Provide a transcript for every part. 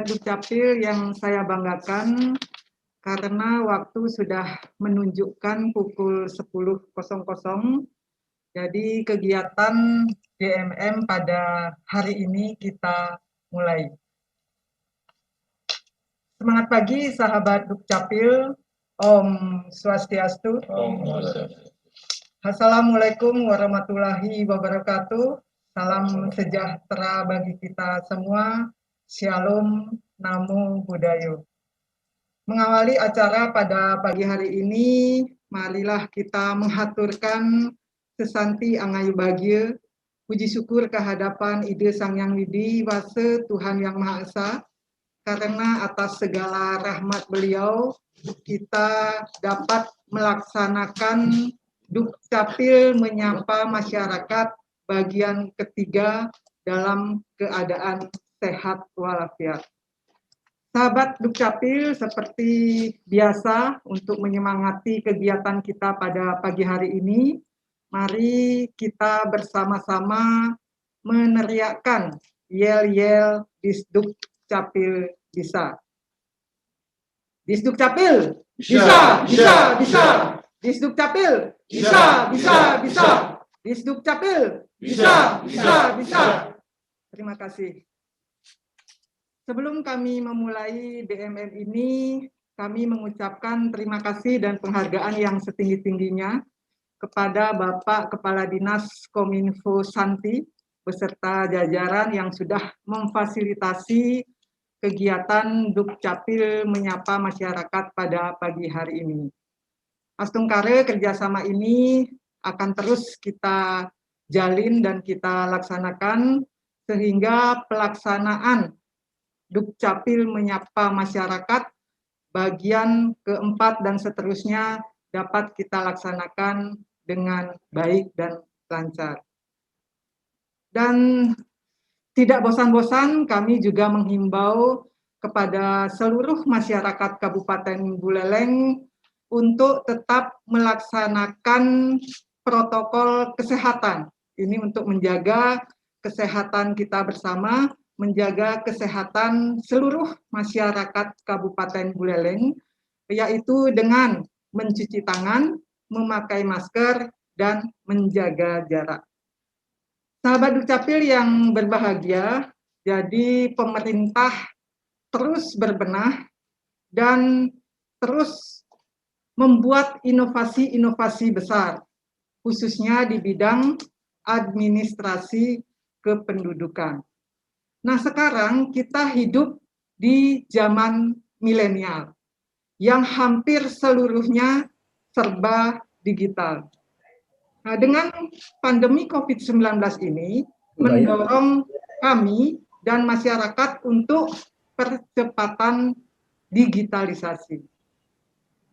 sahabat Dukcapil yang saya banggakan, karena waktu sudah menunjukkan pukul 10.00, jadi kegiatan DMM pada hari ini kita mulai. Semangat pagi sahabat Dukcapil, Om Swastiastu. Assalamualaikum warahmatullahi wabarakatuh. Salam sejahtera bagi kita semua. Shalom, Namo Buddhaya. Mengawali acara pada pagi hari ini, marilah kita menghaturkan sesanti angayu bahagia, puji syukur kehadapan Ide Sang Yang Widi Wase Tuhan Yang Maha Esa, karena atas segala rahmat beliau, kita dapat melaksanakan Dukcapil menyapa masyarakat bagian ketiga dalam keadaan sehat walafiat. Sahabat Dukcapil, seperti biasa untuk menyemangati kegiatan kita pada pagi hari ini, mari kita bersama-sama meneriakkan yel-yel Disdukcapil bisa. Disdukcapil bisa, bisa, bisa. Disdukcapil bisa, bisa, bisa. Disdukcapil bisa, bisa, bisa. Terima kasih. Sebelum kami memulai DMM ini, kami mengucapkan terima kasih dan penghargaan yang setinggi-tingginya kepada Bapak Kepala Dinas Kominfo Santi beserta jajaran yang sudah memfasilitasi kegiatan Dukcapil menyapa masyarakat pada pagi hari ini. Astungkare kerjasama ini akan terus kita jalin dan kita laksanakan sehingga pelaksanaan Dukcapil menyapa masyarakat bagian keempat dan seterusnya dapat kita laksanakan dengan baik dan lancar. Dan tidak bosan-bosan kami juga menghimbau kepada seluruh masyarakat Kabupaten Buleleng untuk tetap melaksanakan protokol kesehatan. Ini untuk menjaga kesehatan kita bersama, menjaga kesehatan seluruh masyarakat Kabupaten Buleleng, yaitu dengan mencuci tangan, memakai masker, dan menjaga jarak. Sahabat Dukcapil yang berbahagia, jadi pemerintah terus berbenah dan terus membuat inovasi-inovasi besar, khususnya di bidang administrasi kependudukan. Nah, sekarang kita hidup di zaman milenial yang hampir seluruhnya serba digital. Nah, dengan pandemi COVID-19 ini mendorong kami dan masyarakat untuk percepatan digitalisasi.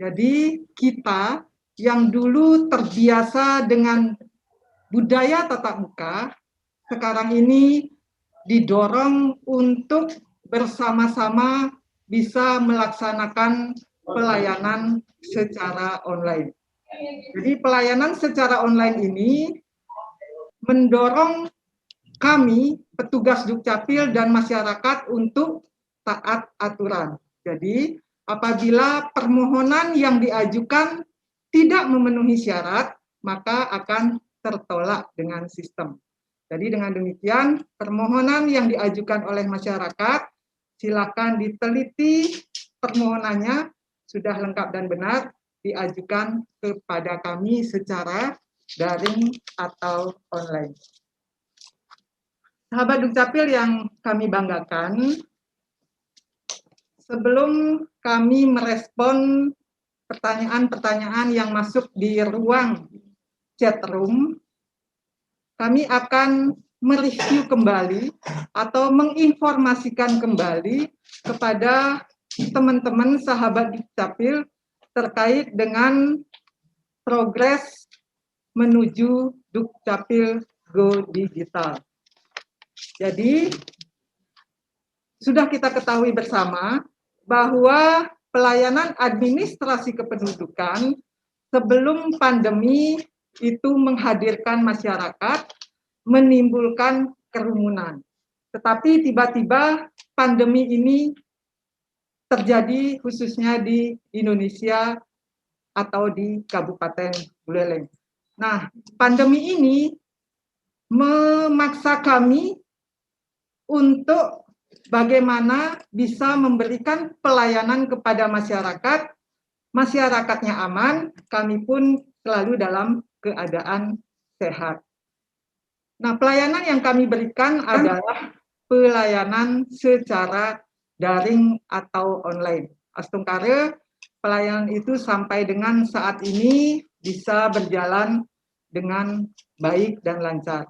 Jadi kita yang dulu terbiasa dengan budaya tatap muka, sekarang ini didorong untuk bersama-sama bisa melaksanakan pelayanan secara online. Jadi pelayanan secara online ini mendorong kami, petugas Dukcapil dan masyarakat untuk taat aturan. Jadi apabila permohonan yang diajukan tidak memenuhi syarat, maka akan tertolak dengan sistem. Jadi dengan demikian, permohonan yang diajukan oleh masyarakat, silakan diteliti permohonannya, sudah lengkap dan benar, diajukan kepada kami secara daring atau online. Sahabat Dukcapil yang kami banggakan, sebelum kami merespon pertanyaan-pertanyaan yang masuk di ruang chat room, kami akan mereview kembali atau menginformasikan kembali kepada teman-teman sahabat Dukcapil terkait dengan progres menuju Dukcapil Go Digital. Jadi, sudah kita ketahui bersama bahwa pelayanan administrasi kependudukan sebelum pandemi itu menghadirkan masyarakat, menimbulkan kerumunan. Tetapi tiba-tiba pandemi ini terjadi khususnya di Indonesia atau di Kabupaten Buleleng. Nah, pandemi ini memaksa kami untuk bagaimana bisa memberikan pelayanan kepada masyarakat, masyarakatnya aman, kami pun selalu dalam keadaan sehat. Nah, pelayanan yang kami berikan adalah pelayanan secara daring atau online. Astungkare, pelayanan itu sampai dengan saat ini bisa berjalan dengan baik dan lancar.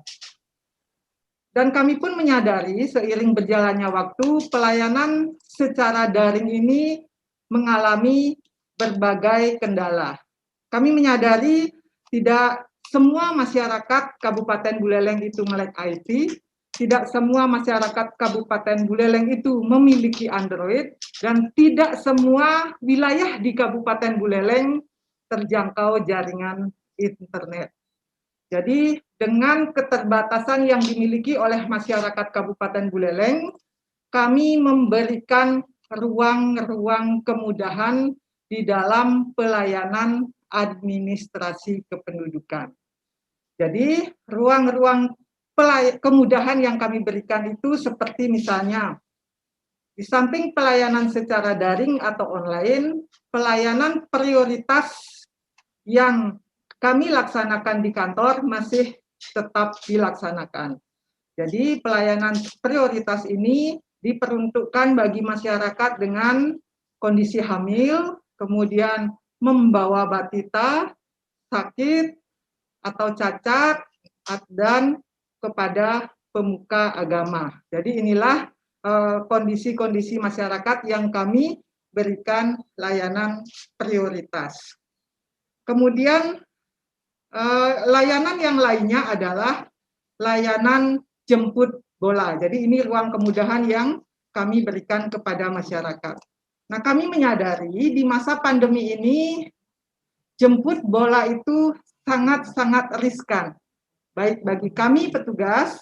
Dan kami pun menyadari seiring berjalannya waktu, pelayanan secara daring ini mengalami berbagai kendala. Kami menyadari tidak semua masyarakat Kabupaten Buleleng itu melek IT, tidak semua masyarakat Kabupaten Buleleng itu memiliki Android, dan tidak semua wilayah di Kabupaten Buleleng terjangkau jaringan internet. Jadi dengan keterbatasan yang dimiliki oleh masyarakat Kabupaten Buleleng, kami memberikan ruang-ruang kemudahan di dalam pelayanan administrasi kependudukan. Jadi ruang-ruang kemudahan yang kami berikan itu seperti misalnya, di samping pelayanan secara daring atau online, pelayanan prioritas yang kami laksanakan di kantor masih tetap dilaksanakan. Jadi pelayanan prioritas ini diperuntukkan bagi masyarakat dengan kondisi hamil, kemudian membawa batita, sakit, atau cacat, dan kepada pemuka agama. Jadi inilah kondisi-kondisi masyarakat yang kami berikan layanan prioritas. Kemudian layanan yang lainnya adalah layanan jemput bola. Jadi ini ruang kemudahan yang kami berikan kepada masyarakat. Nah, kami menyadari di masa pandemi ini jemput bola itu sangat-sangat riskan, baik bagi kami petugas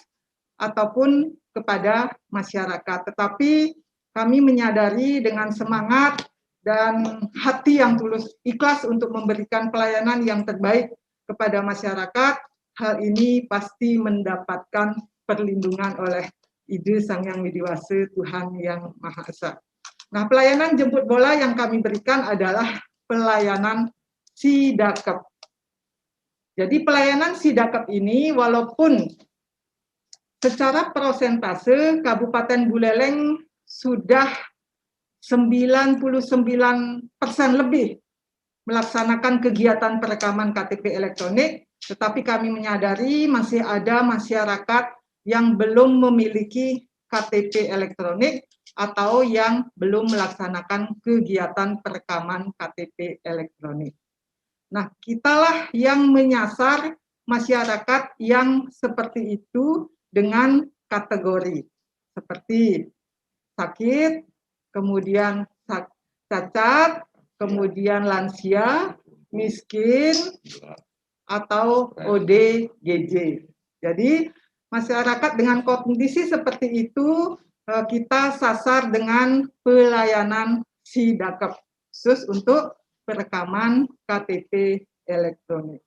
ataupun kepada masyarakat. Tetapi kami menyadari dengan semangat dan hati yang tulus ikhlas untuk memberikan pelayanan yang terbaik kepada masyarakat, hal ini pasti mendapatkan perlindungan oleh Ide Sang Yang Widiwasa Tuhan Yang Maha Esa. Nah, pelayanan jemput bola yang kami berikan adalah pelayanan SIDAKEP. Jadi pelayanan SIDAKEP ini walaupun secara persentase Kabupaten Buleleng sudah 99% lebih melaksanakan kegiatan perekaman KTP elektronik, tetapi kami menyadari masih ada masyarakat yang belum memiliki KTP elektronik atau yang belum melaksanakan kegiatan perekaman KTP elektronik. Nah, kitalah yang menyasar masyarakat yang seperti itu dengan kategori seperti sakit, kemudian cacat, kemudian lansia, miskin, atau ODGJ. Jadi masyarakat dengan kondisi seperti itu kita sasar dengan pelayanan SIDAKEP khusus untuk perekaman KTP elektronik.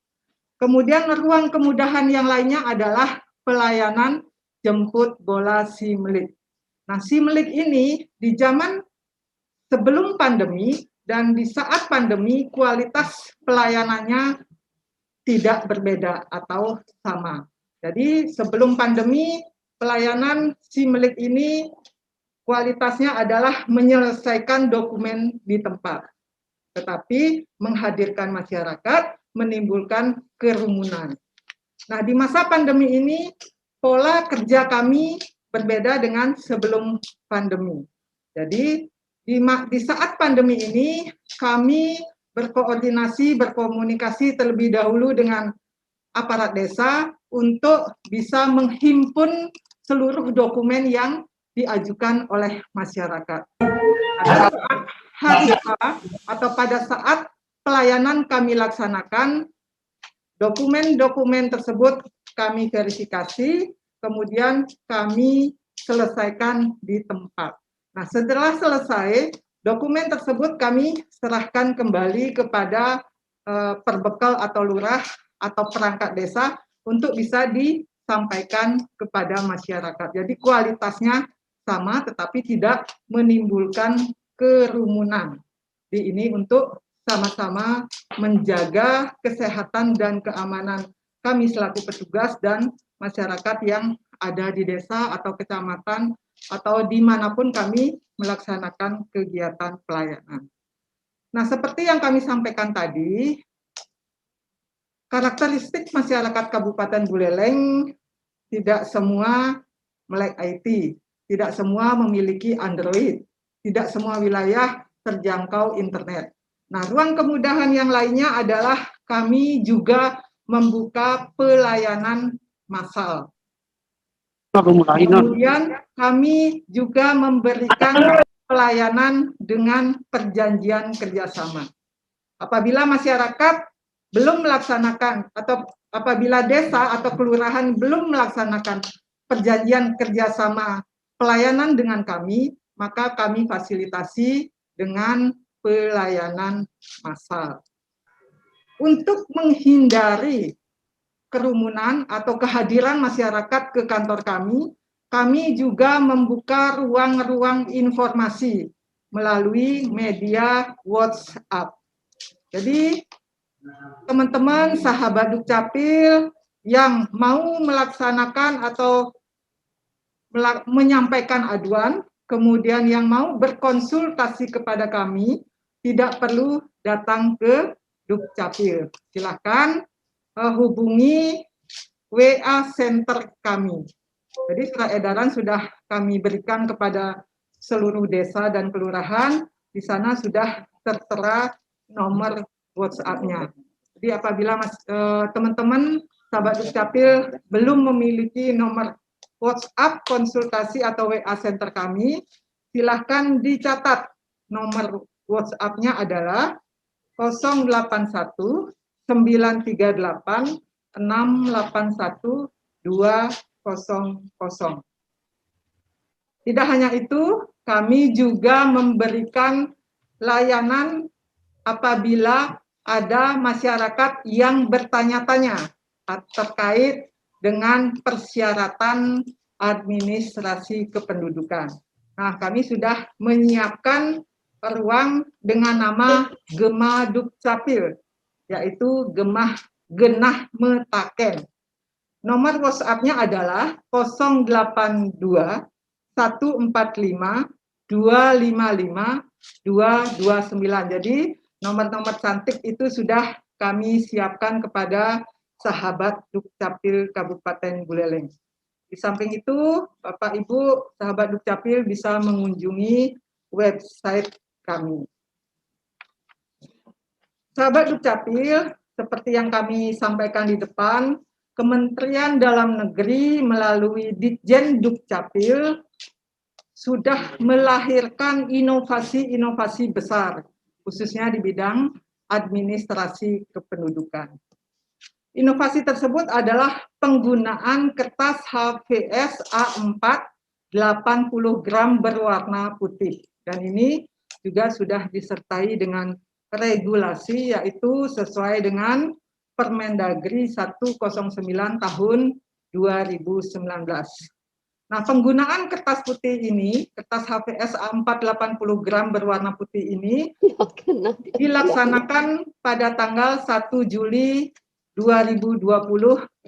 Kemudian ruang kemudahan yang lainnya adalah pelayanan jemput bola SIMLIK. Nah, SIMLIK ini di zaman sebelum pandemi dan di saat pandemi kualitas pelayanannya tidak berbeda atau sama. Jadi sebelum pandemi pelayanan SIMLIK ini kualitasnya adalah menyelesaikan dokumen di tempat, tetapi menghadirkan masyarakat menimbulkan kerumunan. Nah, di masa pandemi ini pola kerja kami berbeda dengan sebelum pandemi. Jadi di saat pandemi ini kami berkoordinasi, berkomunikasi terlebih dahulu dengan aparat desa untuk bisa menghimpun seluruh dokumen yang diajukan oleh masyarakat. Pada saat hari atau pada saat pelayanan kami laksanakan, dokumen-dokumen tersebut kami verifikasi, kemudian kami selesaikan di tempat. Nah, setelah selesai, dokumen tersebut kami serahkan kembali kepada perbekal atau lurah atau perangkat desa untuk bisa disampaikan kepada masyarakat. Jadi kualitasnya sama tetapi tidak menimbulkan kerumunan. Di ini untuk sama-sama menjaga kesehatan dan keamanan kami selaku petugas dan masyarakat yang ada di desa atau kecamatan atau dimanapun kami melaksanakan kegiatan pelayanan. Nah, seperti yang kami sampaikan tadi, karakteristik masyarakat Kabupaten Buleleng tidak semua melek IT, tidak semua memiliki Android, tidak semua wilayah terjangkau internet. Nah, ruang kemudahan yang lainnya adalah kami juga membuka pelayanan massal. Kemudian kami juga memberikan pelayanan dengan perjanjian kerjasama. Apabila masyarakat belum melaksanakan atau apabila desa atau kelurahan belum melaksanakan perjanjian kerjasama pelayanan dengan kami, maka kami fasilitasi dengan pelayanan massal. Untuk menghindari kerumunan atau kehadiran masyarakat ke kantor kami juga membuka ruang-ruang informasi melalui media WhatsApp. Jadi teman-teman sahabat Dukcapil yang mau melaksanakan atau menyampaikan aduan, kemudian yang mau berkonsultasi kepada kami, tidak perlu datang ke Dukcapil. Silakan hubungi WA Center kami. Jadi surat edaran sudah kami berikan kepada seluruh desa dan kelurahan. Di sana sudah tertera nomor WhatsApp-nya. Jadi apabila teman-teman sahabat Dukcapil belum memiliki nomor WhatsApp konsultasi atau WA Center kami, silahkan dicatat nomor WhatsApp-nya adalah 081 938 681 200. Tidak hanya itu, kami juga memberikan layanan apabila ada masyarakat yang bertanya-tanya terkait dengan persyaratan administrasi kependudukan. Nah, kami sudah menyiapkan ruang dengan nama Gema Dukcapil, yaitu Genah Metaken. Nomor WhatsApp-nya adalah 082 145 255 229. Jadi nomor-nomor cantik itu sudah kami siapkan kepada sahabat Dukcapil Kabupaten Buleleng. Di samping itu, Bapak Ibu sahabat Dukcapil bisa mengunjungi website kami. Sahabat Dukcapil, seperti yang kami sampaikan di depan, Kementerian Dalam Negeri melalui Ditjen Dukcapil sudah melahirkan inovasi-inovasi besar, khususnya di bidang administrasi kependudukan. Inovasi tersebut adalah penggunaan kertas HVS A4 80 gram berwarna putih. Dan ini juga sudah disertai dengan regulasi, yaitu sesuai dengan Permendagri 109 tahun 2019. Nah, penggunaan kertas putih ini, kertas HVS A4 80 gram berwarna putih ini dilaksanakan pada tanggal 1 Juli 2020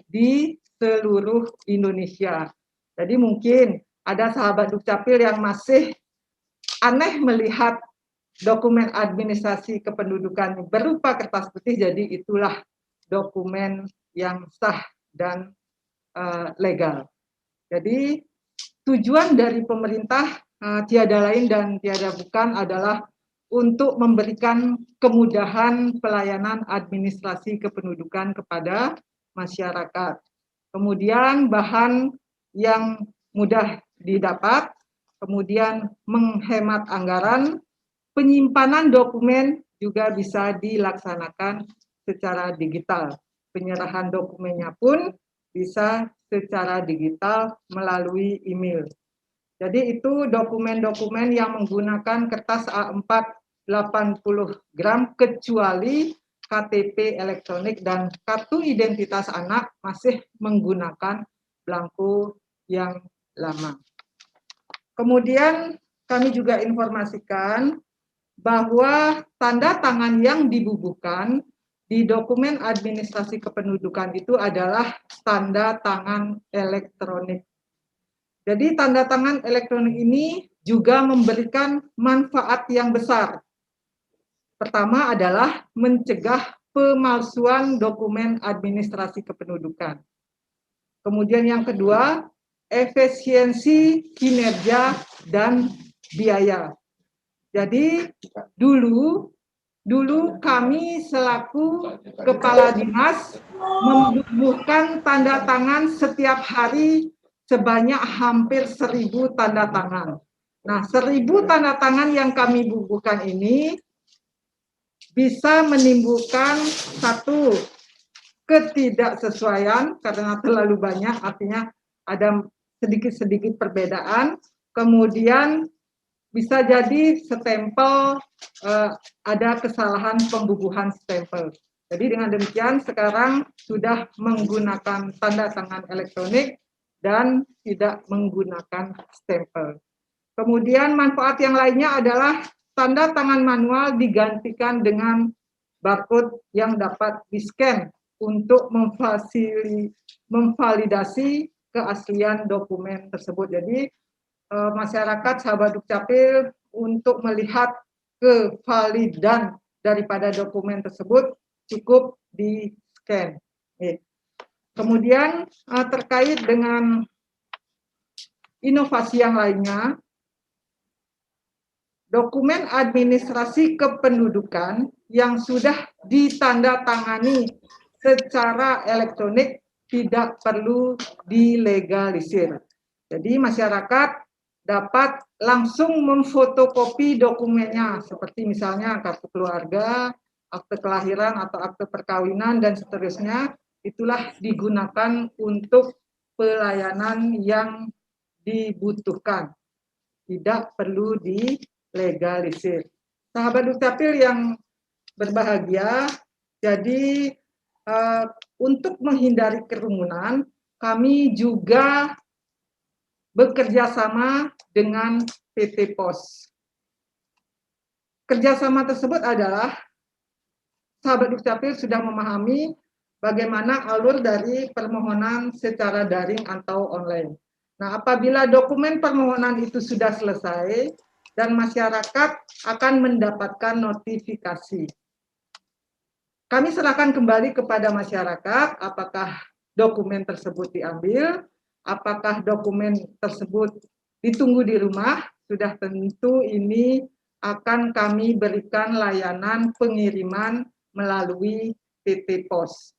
di seluruh Indonesia. Jadi mungkin ada sahabat Dukcapil yang masih aneh melihat dokumen administrasi kependudukan berupa kertas putih, jadi itulah dokumen yang sah dan legal. Jadi tujuan dari pemerintah tiada lain dan tiada bukan adalah untuk memberikan kemudahan pelayanan administrasi kependudukan kepada masyarakat. Kemudian bahan yang mudah didapat, kemudian menghemat anggaran, penyimpanan dokumen juga bisa dilaksanakan secara digital. Penyerahan dokumennya pun bisa secara digital melalui email. Jadi itu dokumen-dokumen yang menggunakan kertas A4 80 gram kecuali KTP elektronik dan kartu identitas anak masih menggunakan belangko yang lama. Kemudian kami juga informasikan bahwa tanda tangan yang dibubuhkan di dokumen administrasi kependudukan itu adalah tanda tangan elektronik. Jadi tanda tangan elektronik ini juga memberikan manfaat yang besar. Pertama adalah mencegah pemalsuan dokumen administrasi kependudukan. Kemudian yang kedua, efisiensi kinerja dan biaya. Jadi dulu kami selaku kepala dinas membubuhkan tanda tangan setiap hari sebanyak hampir 1.000 tanda tangan. Nah, 1.000 tanda tangan yang kami bubuhkan ini bisa menimbulkan satu ketidaksesuaian karena terlalu banyak, artinya ada sedikit-sedikit perbedaan. Kemudian bisa jadi stempel, ada kesalahan pembubuhan stempel. Jadi dengan demikian sekarang sudah menggunakan tanda tangan elektronik dan tidak menggunakan stempel. Kemudian manfaat yang lainnya adalah tanda tangan manual digantikan dengan barcode yang dapat di-scan untuk memvalidasi keaslian dokumen tersebut. Jadi masyarakat sahabat Dukcapil untuk melihat kevalidan daripada dokumen tersebut cukup di-scan. Kemudian terkait dengan inovasi yang lainnya, dokumen administrasi kependudukan yang sudah ditandatangani secara elektronik tidak perlu dilegalisir. Jadi masyarakat dapat langsung memfotokopi dokumennya, seperti misalnya kartu keluarga, akte kelahiran atau akte perkawinan, dan seterusnya. Itulah digunakan untuk pelayanan yang dibutuhkan. Tidak perlu dilegalisir. Sahabat Dukcapil yang berbahagia, jadi untuk menghindari kerumunan, kami juga bekerja sama dengan PT Pos. Kerjasama tersebut adalah sahabat Dukcapil sudah memahami bagaimana alur dari permohonan secara daring atau online. Nah, apabila dokumen permohonan itu sudah selesai dan masyarakat akan mendapatkan notifikasi, kami serahkan kembali kepada masyarakat apakah dokumen tersebut diambil, apakah dokumen tersebut ditunggu di rumah. Sudah tentu ini akan kami berikan layanan pengiriman melalui PT Pos.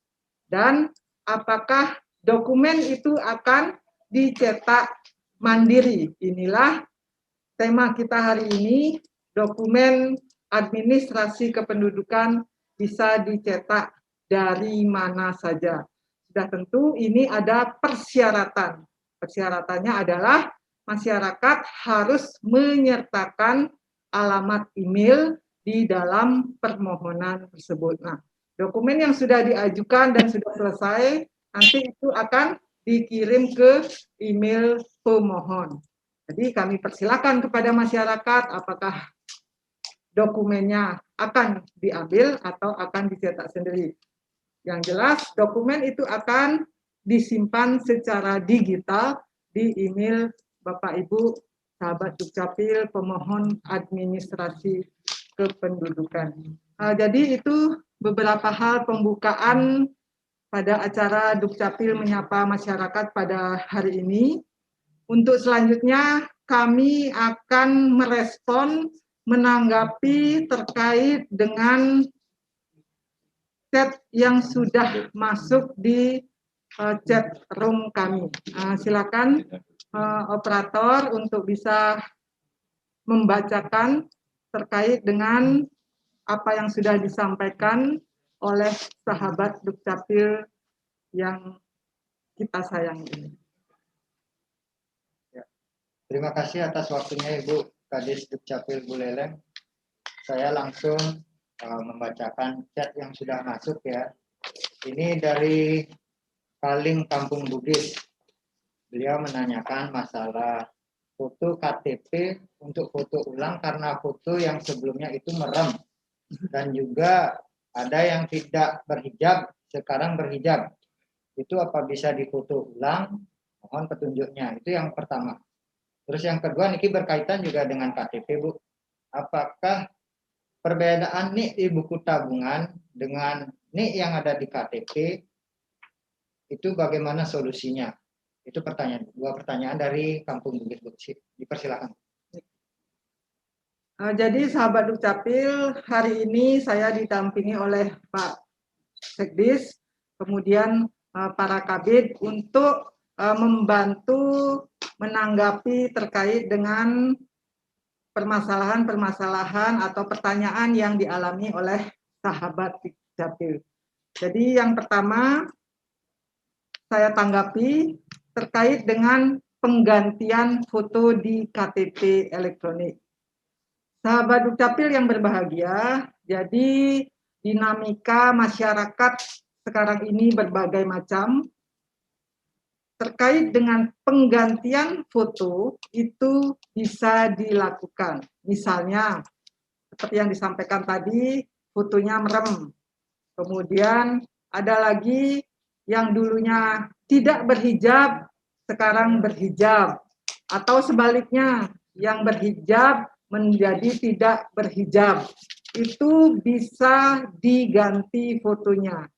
Dan apakah dokumen itu akan dicetak mandiri. Inilah tema kita hari ini, dokumen administrasi kependudukan bisa dicetak dari mana saja. Sudah tentu ini ada persyaratan. Persyaratannya adalah masyarakat harus menyertakan alamat email di dalam permohonan tersebut. Nah, dokumen yang sudah diajukan dan sudah selesai, nanti itu akan dikirim ke email pemohon. Jadi kami persilakan kepada masyarakat apakah dokumennya akan diambil atau akan dicetak sendiri. Yang jelas dokumen itu akan disimpan secara digital di email Bapak Ibu sahabat Dukcapil pemohon administrasi kependudukan. Jadi itu beberapa hal pembukaan pada acara Dukcapil menyapa masyarakat pada hari ini. Untuk selanjutnya kami akan merespon menanggapi terkait dengan chat yang sudah masuk di chat room kami. Silakan operator untuk bisa membacakan terkait dengan apa yang sudah disampaikan oleh sahabat Dukcapil yang kita sayangi ini. Terima kasih atas waktunya Ibu Kadis Dukcapil Buleleng. Saya langsung membacakan chat yang sudah masuk ya. Ini dari Kaling Kampung Bugis. Beliau menanyakan masalah foto KTP untuk foto ulang karena foto yang sebelumnya itu merem. Dan juga ada yang tidak berhijab, sekarang berhijab. Itu apa bisa difoto ulang? Mohon petunjuknya. Itu yang pertama. Terus yang kedua, niki berkaitan juga dengan KTP, Bu. Apakah perbedaan nik di buku tabungan dengan nik yang ada di KTP itu bagaimana solusinya? Itu pertanyaan, dua pertanyaan dari Kampung Bugis, Bu. Dipersilakan. Jadi sahabat Dukcapil, hari ini saya didampingi oleh Pak Sekdis, kemudian para kabid untuk membantu menanggapi terkait dengan permasalahan-permasalahan atau pertanyaan yang dialami oleh sahabat Dukcapil. Jadi yang pertama saya tanggapi terkait dengan penggantian foto di KTP elektronik. Sahabat Dukcapil yang berbahagia, jadi dinamika masyarakat sekarang ini berbagai macam. Terkait dengan penggantian foto itu bisa dilakukan. Misalnya, seperti yang disampaikan tadi, fotonya merem. Kemudian ada lagi yang dulunya tidak berhijab, sekarang berhijab. Atau sebaliknya, yang berhijab menjadi tidak berhijab. Itu bisa diganti fotonya.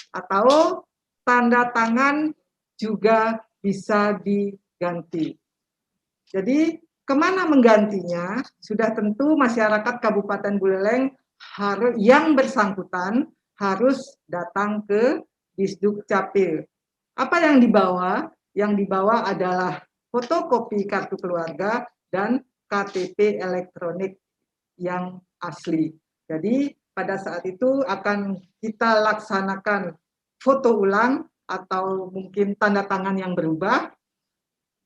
Atau tanda tangan juga bisa diganti. Jadi kemana menggantinya? Sudah tentu masyarakat Kabupaten Buleleng yang bersangkutan harus datang ke Disduk Capil. Apa yang dibawa? Yang dibawa adalah fotokopi kartu keluarga dan KTP elektronik yang asli. Jadi pada saat itu akan kita laksanakan foto ulang atau mungkin tanda tangan yang berubah.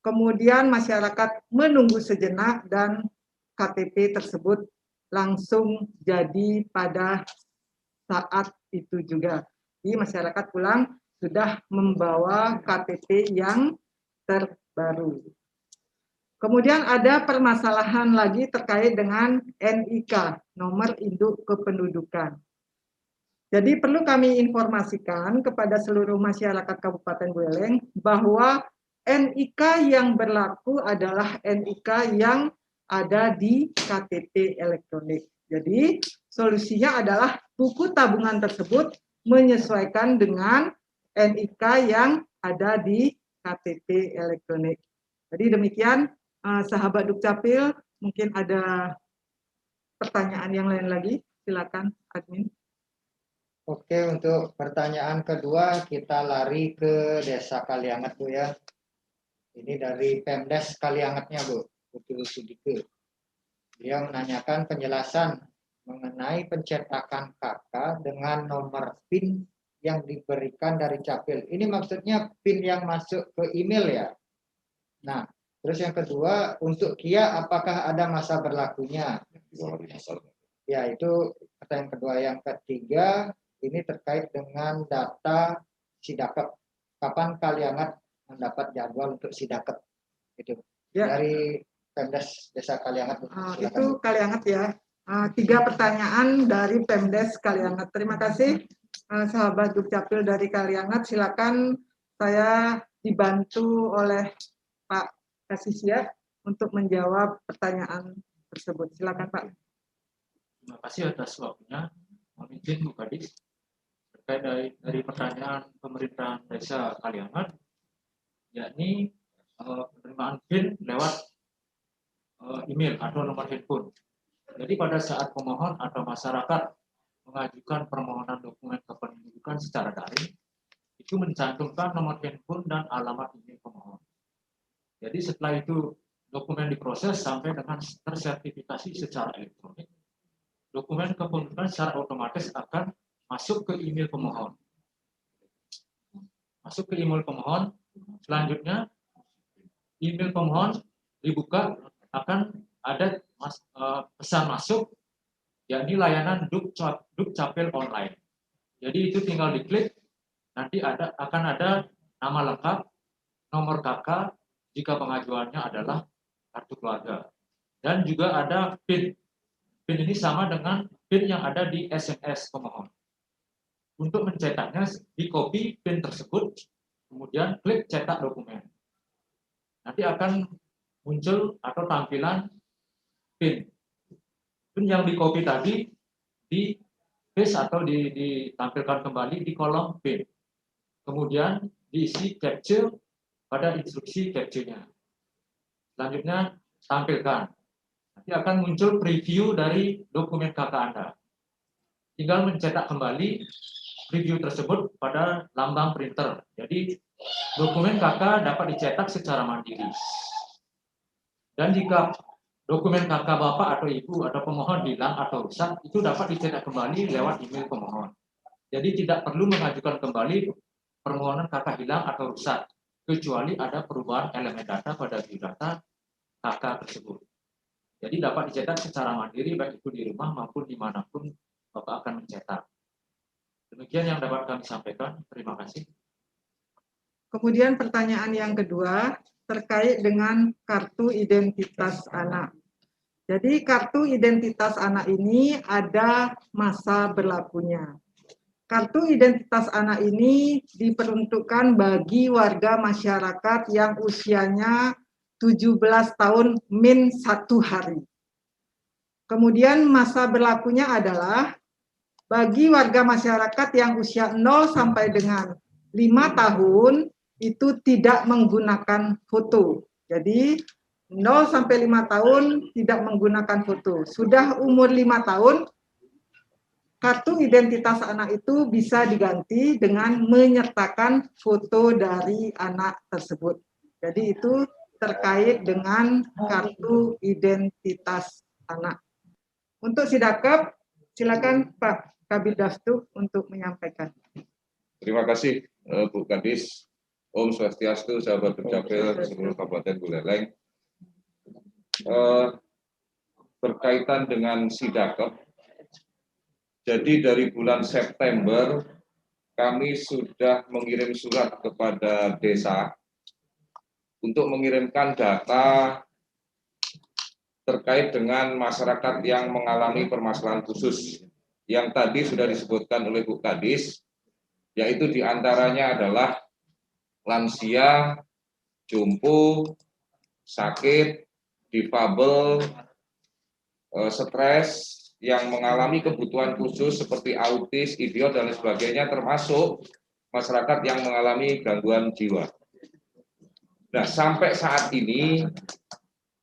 Kemudian masyarakat menunggu sejenak dan KTP tersebut langsung jadi pada saat itu juga. Jadi masyarakat pulang sudah membawa KTP yang terbaru. Kemudian ada permasalahan lagi terkait dengan NIK, nomor induk kependudukan. Jadi perlu kami informasikan kepada seluruh masyarakat Kabupaten Buleleng bahwa NIK yang berlaku adalah NIK yang ada di KTP elektronik. Jadi solusinya adalah buku tabungan tersebut menyesuaikan dengan NIK yang ada di KTP elektronik. Jadi demikian sahabat Dukcapil, mungkin ada pertanyaan yang lain lagi, silakan admin. Oke, untuk pertanyaan kedua kita lari ke Desa Kalianget, Bu ya. Ini dari Pemdes Kaliangetnya, Bu, Putri Sudike. Dia menanyakan penjelasan mengenai pencetakan KK dengan nomor PIN yang diberikan dari Capil. Ini maksudnya PIN yang masuk ke email ya. Nah, terus yang kedua, untuk KIA apakah ada masa berlakunya? Ya, itu pertanyaan kedua. Yang ketiga, ini terkait dengan data Sidakep. Kapan Kalianget mendapat jadwal untuk Sidakep? Itu ya. Dari Pemdes Desa Kalianget. Itu Kalianget ya. 3 pertanyaan dari Pemdes Kalianget. Terima kasih sahabat Dukcapil dari Kalianget. Silakan, saya dibantu oleh Pak Kasisia untuk menjawab pertanyaan tersebut. Silakan Pak. Terima kasih atas waktunya. Mohon izin Bu Kadis terkait dari pertanyaan pemerintahan Desa Kalianget, yakni penerimaan PIN lewat email atau nomor handphone. Jadi pada saat pemohon atau masyarakat mengajukan permohonan dokumen kependudukan secara daring, itu mencantumkan nomor handphone dan alamat email pemohon. Jadi setelah itu dokumen diproses sampai dengan tersertifikasi secara elektronik, dokumen kependudukan secara otomatis akan masuk ke email pemohon. Masuk ke email pemohon, selanjutnya email pemohon dibuka akan ada pesan masuk, yakni layanan Dukcapil online. Jadi itu tinggal diklik, nanti akan ada nama lengkap, nomor KK jika pengajuannya adalah kartu keluarga, dan juga ada PIN. PIN ini sama dengan PIN yang ada di SMS pemohon. Untuk mencetaknya, di copy PIN tersebut, kemudian klik cetak dokumen. Nanti akan muncul atau tampilan PIN. PIN yang di copy tadi di paste atau ditampilkan kembali di kolom PIN. Kemudian diisi capture pada instruksi capture-nya. Selanjutnya tampilkan. Nanti akan muncul preview dari dokumen KK Anda. Tinggal mencetak kembali preview tersebut pada lambang printer. Jadi dokumen KK dapat dicetak secara mandiri. Dan jika dokumen KK Bapak atau Ibu atau pemohon hilang atau rusak, itu dapat dicetak kembali lewat email pemohon. Jadi tidak perlu mengajukan kembali permohonan KK hilang atau rusak, kecuali ada perubahan elemen data pada biodata KK tersebut. Jadi dapat dicetak secara mandiri, baik itu di rumah maupun dimanapun Bapak akan mencetak. Demikian yang dapat kami sampaikan. Terima kasih. Kemudian pertanyaan yang kedua terkait dengan kartu identitas anak. Jadi kartu identitas anak ini ada masa berlakunya. Kartu identitas anak ini diperuntukkan bagi warga masyarakat yang usianya 17 tahun min 1 hari. Kemudian masa berlakunya adalah bagi warga masyarakat yang usia 0 sampai dengan 5 tahun itu tidak menggunakan foto. Jadi 0 sampai 5 tahun tidak menggunakan foto. Sudah umur 5 tahun, kartu identitas anak itu bisa diganti dengan menyertakan foto dari anak tersebut. Jadi itu terkait dengan kartu identitas anak. Untuk Sidakep, silakan Pak Kabid Daftu untuk menyampaikan. Terima kasih Bu Kadis. Om Swastiastu, sahabat Dukcapil seluruh Kabupaten Buleleng. Berkaitan dengan Sidakep, jadi dari bulan September kami sudah mengirim surat kepada desa untuk mengirimkan data terkait dengan masyarakat yang mengalami permasalahan khusus yang tadi sudah disebutkan oleh Bu Kadis, yaitu diantaranya adalah lansia, jompo, sakit, difabel, stres, yang mengalami kebutuhan khusus seperti autis, idiot, dan lain sebagainya, termasuk masyarakat yang mengalami gangguan jiwa. Nah, sampai saat ini,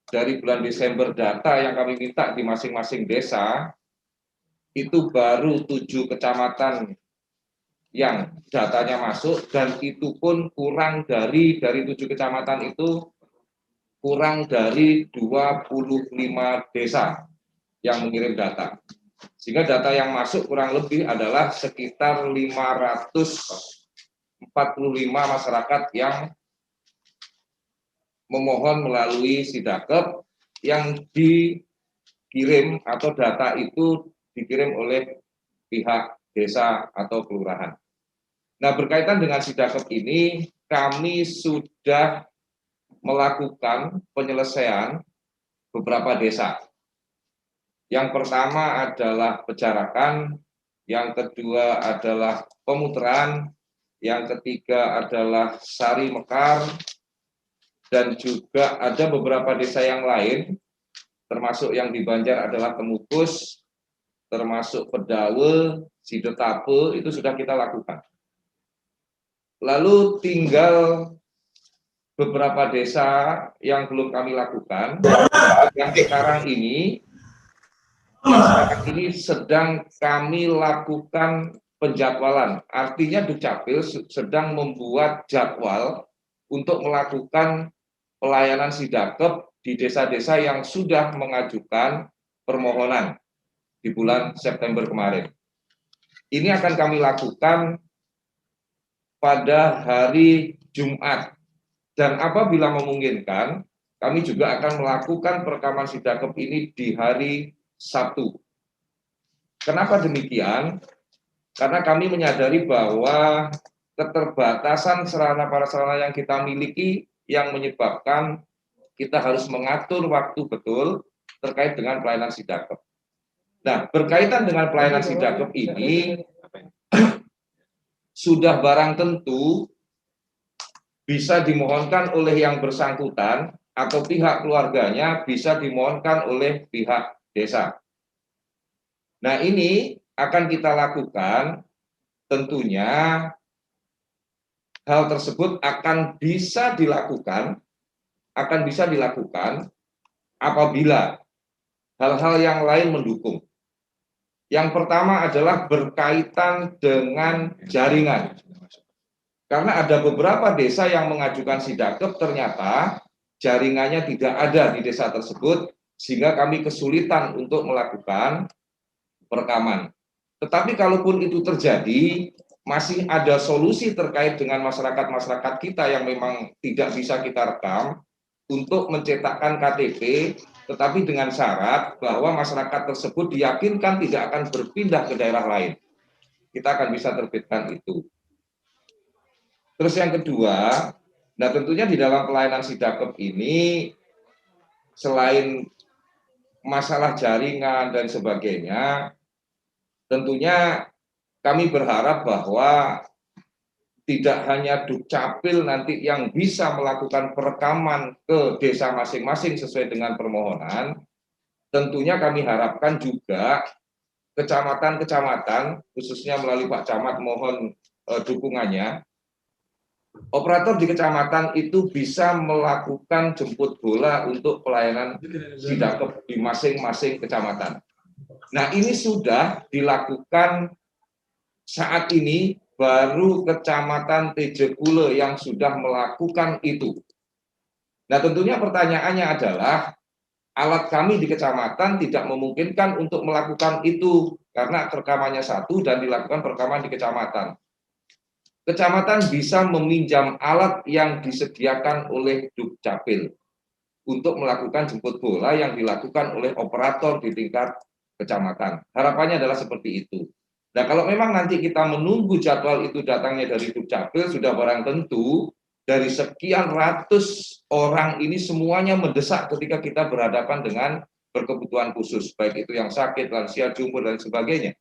dari bulan Desember data yang kami minta di masing-masing desa, itu baru 7 kecamatan yang datanya masuk, dan itu pun kurang dari 7 kecamatan itu, kurang dari 25 desa yang mengirim data. Sehingga data yang masuk kurang lebih adalah sekitar 545 masyarakat yang memohon melalui Sidakep yang dikirim atau data itu dikirim oleh pihak desa atau kelurahan. Nah, berkaitan dengan Sidakep ini, kami sudah melakukan penyelesaian beberapa desa. Yang pertama adalah Pejarakan, yang kedua adalah Pemuteran, yang ketiga adalah Sari Mekar, dan juga ada beberapa desa yang lain, termasuk yang di Banjar adalah Temukus, termasuk Pedawe, Sidetape, itu sudah kita lakukan. Lalu tinggal beberapa desa yang belum kami lakukan, yang sekarang ini masyarakat ini sedang kami lakukan penjadwalan. Artinya Dukcapil sedang membuat jadwal untuk melakukan pelayanan Sidakep di desa-desa yang sudah mengajukan permohonan di bulan September kemarin. Ini akan kami lakukan pada hari Jumat. Dan apabila memungkinkan, kami juga akan melakukan perekaman Sidakep ini di hari Sabtu. Kenapa demikian? Karena kami menyadari bahwa keterbatasan sarana prasarana yang kita miliki yang menyebabkan kita harus mengatur waktu betul terkait dengan pelayanan Sidakep. Nah, berkaitan dengan pelayanan Sidakep ini sudah barang tentu bisa dimohonkan oleh yang bersangkutan atau pihak keluarganya, bisa dimohonkan oleh pihak desa. Nah, ini akan kita lakukan, tentunya hal tersebut akan bisa dilakukan apabila hal-hal yang lain mendukung. Yang pertama adalah berkaitan dengan jaringan. Karena ada beberapa desa yang mengajukan Sidakep, ternyata jaringannya tidak ada di desa tersebut, sehingga kami kesulitan untuk melakukan perekaman. Tetapi kalaupun itu terjadi, masih ada solusi terkait dengan masyarakat-masyarakat kita yang memang tidak bisa kita rekam untuk mencetakkan KTP, tetapi dengan syarat bahwa masyarakat tersebut diyakinkan tidak akan berpindah ke daerah lain. Kita akan bisa terbitkan itu. Terus yang kedua, nah tentunya di dalam pelayanan Sidakep ini, selain masalah jaringan dan sebagainya, tentunya kami berharap bahwa tidak hanya Dukcapil nanti yang bisa melakukan perekaman ke desa masing-masing sesuai dengan permohonan, tentunya kami harapkan juga kecamatan-kecamatan, khususnya melalui Pak Camat mohon dukungannya, operator di kecamatan itu bisa melakukan jemput bola untuk pelayanan Sidakep di masing-masing kecamatan. Nah, ini sudah dilakukan saat ini. Baru Kecamatan Tejekule yang sudah melakukan itu. Nah, tentunya pertanyaannya adalah alat kami di kecamatan tidak memungkinkan untuk melakukan itu karena rekamannya satu dan dilakukan perekaman di kecamatan. Kecamatan bisa meminjam alat yang disediakan oleh Dukcapil untuk melakukan jemput bola yang dilakukan oleh operator di tingkat kecamatan. Harapannya adalah seperti itu. Nah, kalau memang nanti kita menunggu jadwal itu datangnya dari Dukcapil, sudah barang tentu dari sekian ratus orang ini semuanya mendesak ketika kita berhadapan dengan berkebutuhan khusus, baik itu yang sakit, lansia, jumbo, dan sebagainya.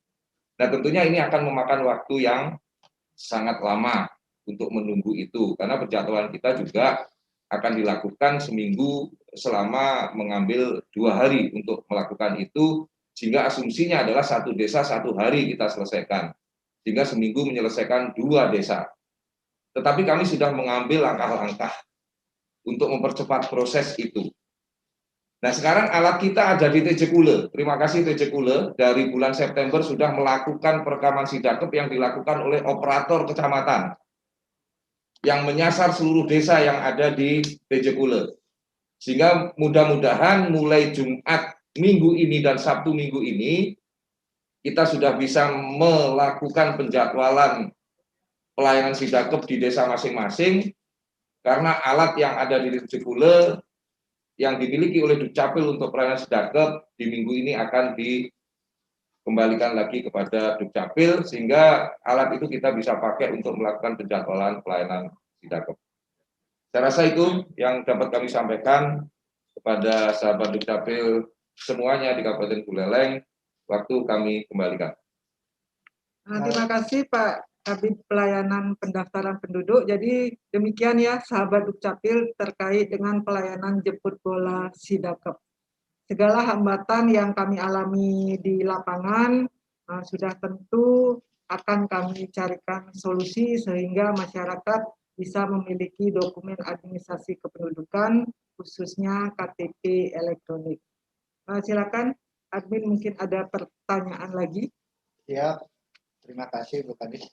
Nah, tentunya ini akan memakan waktu yang sangat lama untuk menunggu itu, karena penjadwalan kita juga akan dilakukan seminggu selama mengambil 2 hari untuk melakukan itu, sehingga asumsinya adalah satu desa 1 hari kita selesaikan, sehingga seminggu menyelesaikan 2 desa. Tetapi kami sudah mengambil langkah-langkah untuk mempercepat proses itu. Nah, sekarang alat kita ada di Tejekule. Terima kasih Tejekule, dari bulan September sudah melakukan perekaman Sidakep yang dilakukan oleh operator kecamatan yang menyasar seluruh desa yang ada di Tejekule. Sehingga mudah-mudahan mulai Jumat minggu ini dan Sabtu minggu ini, kita sudah bisa melakukan penjadwalan pelayanan Sidakep di desa masing-masing, karena alat yang ada di Tejekule yang dimiliki oleh Dukcapil untuk pelayanan Sidakep di minggu ini akan dikembalikan lagi kepada Dukcapil, sehingga alat itu kita bisa pakai untuk melakukan penjadwalan pelayanan Sidakep. Saya rasa itu yang dapat kami sampaikan kepada sahabat Dukcapil semuanya di Kabupaten Buleleng. Waktu kami kembalikan. Terima kasih Pak Kabid Pelayanan Pendaftaran Penduduk. Jadi demikian ya sahabat Dukcapil terkait dengan pelayanan jemput bola Sidakep. Segala hambatan yang kami alami di lapangan sudah tentu akan kami carikan solusi sehingga masyarakat bisa memiliki dokumen administrasi kependudukan, khususnya KTP elektronik. Silakan, admin mungkin ada pertanyaan lagi. Ya, terima kasih Bu Kadis.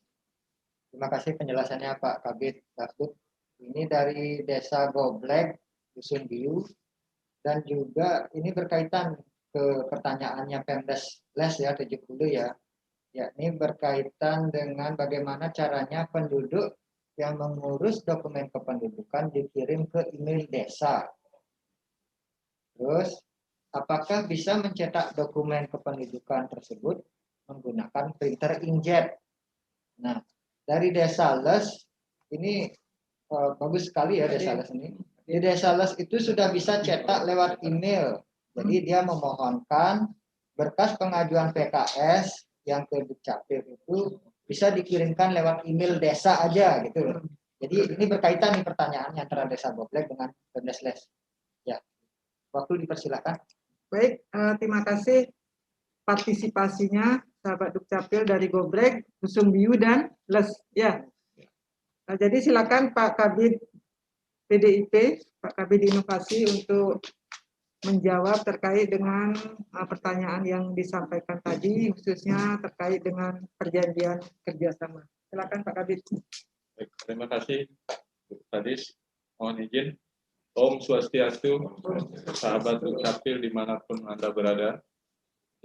Terima kasih penjelasannya Pak Kabid Dakut. Ini dari Desa Goblek, Dusun Biu, dan juga ini berkaitan ke pertanyaannya Pemdes Les ya, 70 ya, yakni berkaitan dengan bagaimana caranya penduduk yang mengurus dokumen kependudukan dikirim ke email desa. Terus, apakah bisa mencetak dokumen kependudukan tersebut menggunakan printer inkjet? Nah, dari Desa Les ini bagus sekali ya Desa Les ini. Di Desa Les itu sudah bisa cetak lewat email. Jadi dia memohonkan berkas pengajuan PKS yang ke Dukcapil itu bisa dikirimkan lewat email desa aja gitu. Jadi ini berkaitan nih pertanyaannya antara Desa Goblek dengan Pemdesles. Ya, waktu dipersilakan. Baik, terima kasih partisipasinya sahabat Dukcapil dari Gobrek, Usung Biu dan Les. Ya, jadi silakan Pak Kabid PDIP, Pak Kabid Inovasi untuk menjawab terkait dengan pertanyaan yang disampaikan tadi, khususnya terkait dengan perjanjian kerjasama. Silakan Pak Kabid. Baik, terima kasih, Bu Kadis. Mohon izin. Om Swastiastu, sahabat Dukcapil dimanapun Anda berada.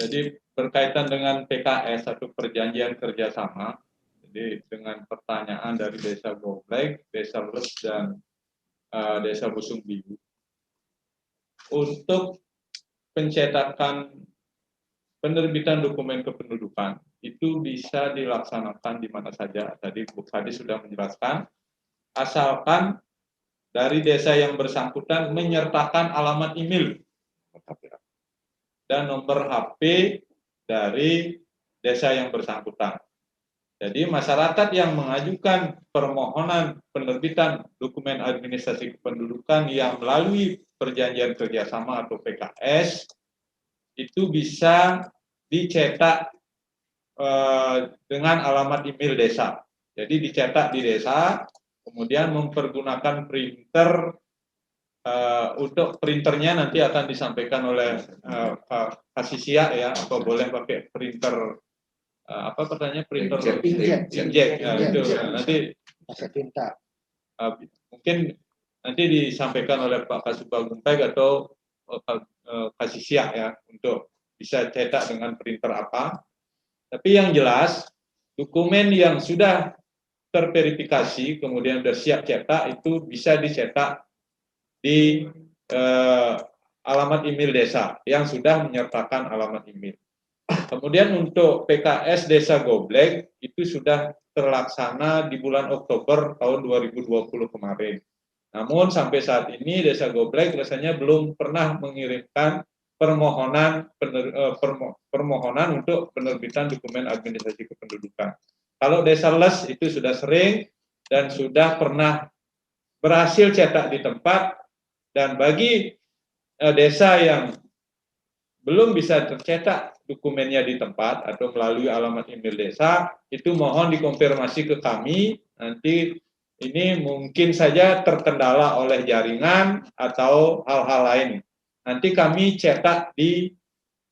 Jadi berkaitan dengan PKS atau perjanjian kerjasama, jadi dengan pertanyaan dari Desa Goblek, Desa Les, dan Desa Busung Biu. Untuk pencetakan penerbitan dokumen kependudukan, itu bisa dilaksanakan di mana saja. Tadi Bu Kadis sudah menjelaskan, asalkan dari desa yang bersangkutan menyertakan alamat email dan nomor HP dari desa yang bersangkutan. Jadi masyarakat yang mengajukan permohonan penerbitan dokumen administrasi kependudukan yang melalui perjanjian kerjasama atau PKS itu bisa dicetak dengan alamat email desa. Jadi dicetak di desa, kemudian mempergunakan printer, untuk printernya nanti akan disampaikan oleh Kasisia ya, atau boleh pakai printer apa pertanyaannya, printer inkjet ya, itu nanti Pakai tinta. mungkin nanti disampaikan oleh Pak Kasubagempeg atau Kasisia ya untuk bisa cetak dengan printer apa. Tapi yang jelas dokumen yang sudah terverifikasi kemudian sudah siap cetak itu bisa dicetak di alamat email desa yang sudah menyertakan alamat email. Kemudian untuk PKS Desa Goblek itu sudah terlaksana di bulan Oktober tahun 2020 kemarin. Namun sampai saat ini Desa Goblek rasanya belum pernah mengirimkan permohonan untuk penerbitan dokumen administrasi kependudukan. Kalau Desa Les itu sudah sering dan sudah pernah berhasil cetak di tempat. Dan bagi desa yang belum bisa tercetak dokumennya di tempat atau melalui alamat email desa, itu mohon dikonfirmasi ke kami. Nanti ini mungkin saja terkendala oleh jaringan atau hal-hal lain. Nanti kami cetak di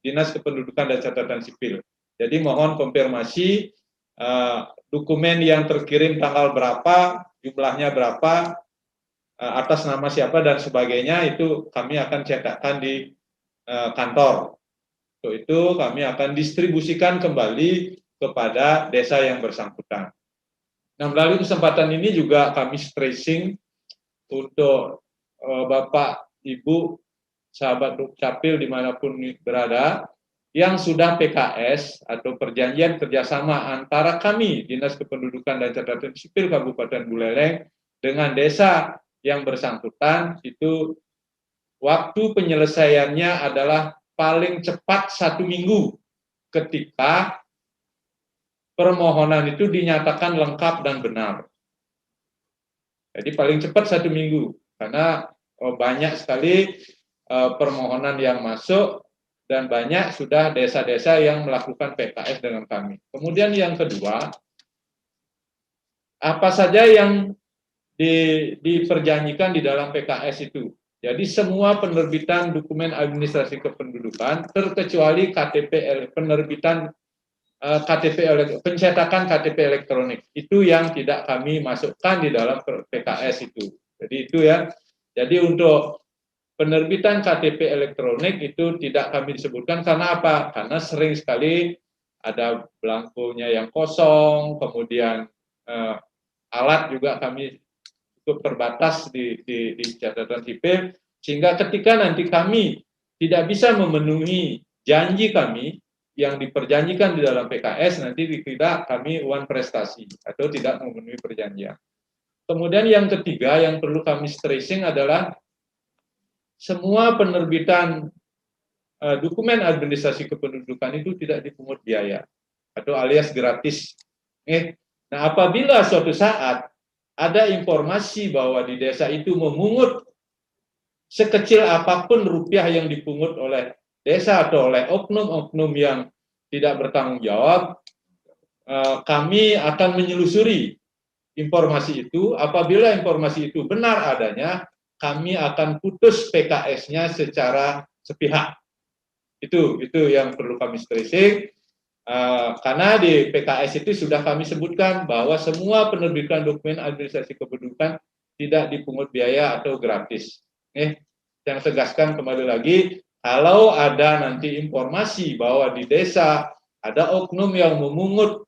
Dinas Kependudukan dan Catatan Sipil. Jadi mohon konfirmasi dokumen yang terkirim tanggal berapa, jumlahnya berapa, atas nama siapa dan sebagainya, itu kami akan cetakkan di kantor. Untuk itu kami akan distribusikan kembali kepada desa yang bersangkutan. Nah, melalui kesempatan ini juga kami stressing untuk Bapak, Ibu, sahabat Dukcapil dimanapun berada, yang sudah PKS atau perjanjian kerjasama antara kami, Dinas Kependudukan dan Catatan Sipil Kabupaten Buleleng, dengan desa yang bersangkutan, itu waktu penyelesaiannya adalah paling cepat 1 minggu ketika permohonan itu dinyatakan lengkap dan benar. Jadi paling cepat 1 minggu, karena banyak sekali permohonan yang masuk dan banyak sudah desa-desa yang melakukan PKS dengan kami. Kemudian yang kedua, apa saja yang diperjanjikan di dalam PKS itu. Jadi semua penerbitan dokumen administrasi kependudukan terkecuali penerbitan pencetakan KTP elektronik itu yang tidak kami masukkan di dalam PKS itu. Jadi itu ya. Jadi untuk penerbitan KTP elektronik itu tidak kami disebutkan karena apa? Karena sering sekali ada belangkonya yang kosong, kemudian alat juga kami cukup terbatas di catatan sipil, sehingga ketika nanti kami tidak bisa memenuhi janji kami yang diperjanjikan di dalam PKS, nanti dikira kami wan prestasi atau tidak memenuhi perjanjian. Kemudian yang ketiga yang perlu kami stressing adalah semua penerbitan dokumen administrasi kependudukan itu tidak dipungut biaya atau alias gratis. Nah, apabila suatu saat ada informasi bahwa di desa itu memungut sekecil apapun rupiah yang dipungut oleh desa atau oleh oknum-oknum yang tidak bertanggung jawab, kami akan menelusuri informasi itu. Apabila informasi itu benar adanya, kami akan putus PKS-nya secara sepihak. Itu yang perlu kami stressing. Karena di PKS itu sudah kami sebutkan bahwa semua penerbitan dokumen administrasi kependudukan tidak dipungut biaya atau gratis. Yang tegaskan kembali lagi, kalau ada nanti informasi bahwa di desa ada oknum yang memungut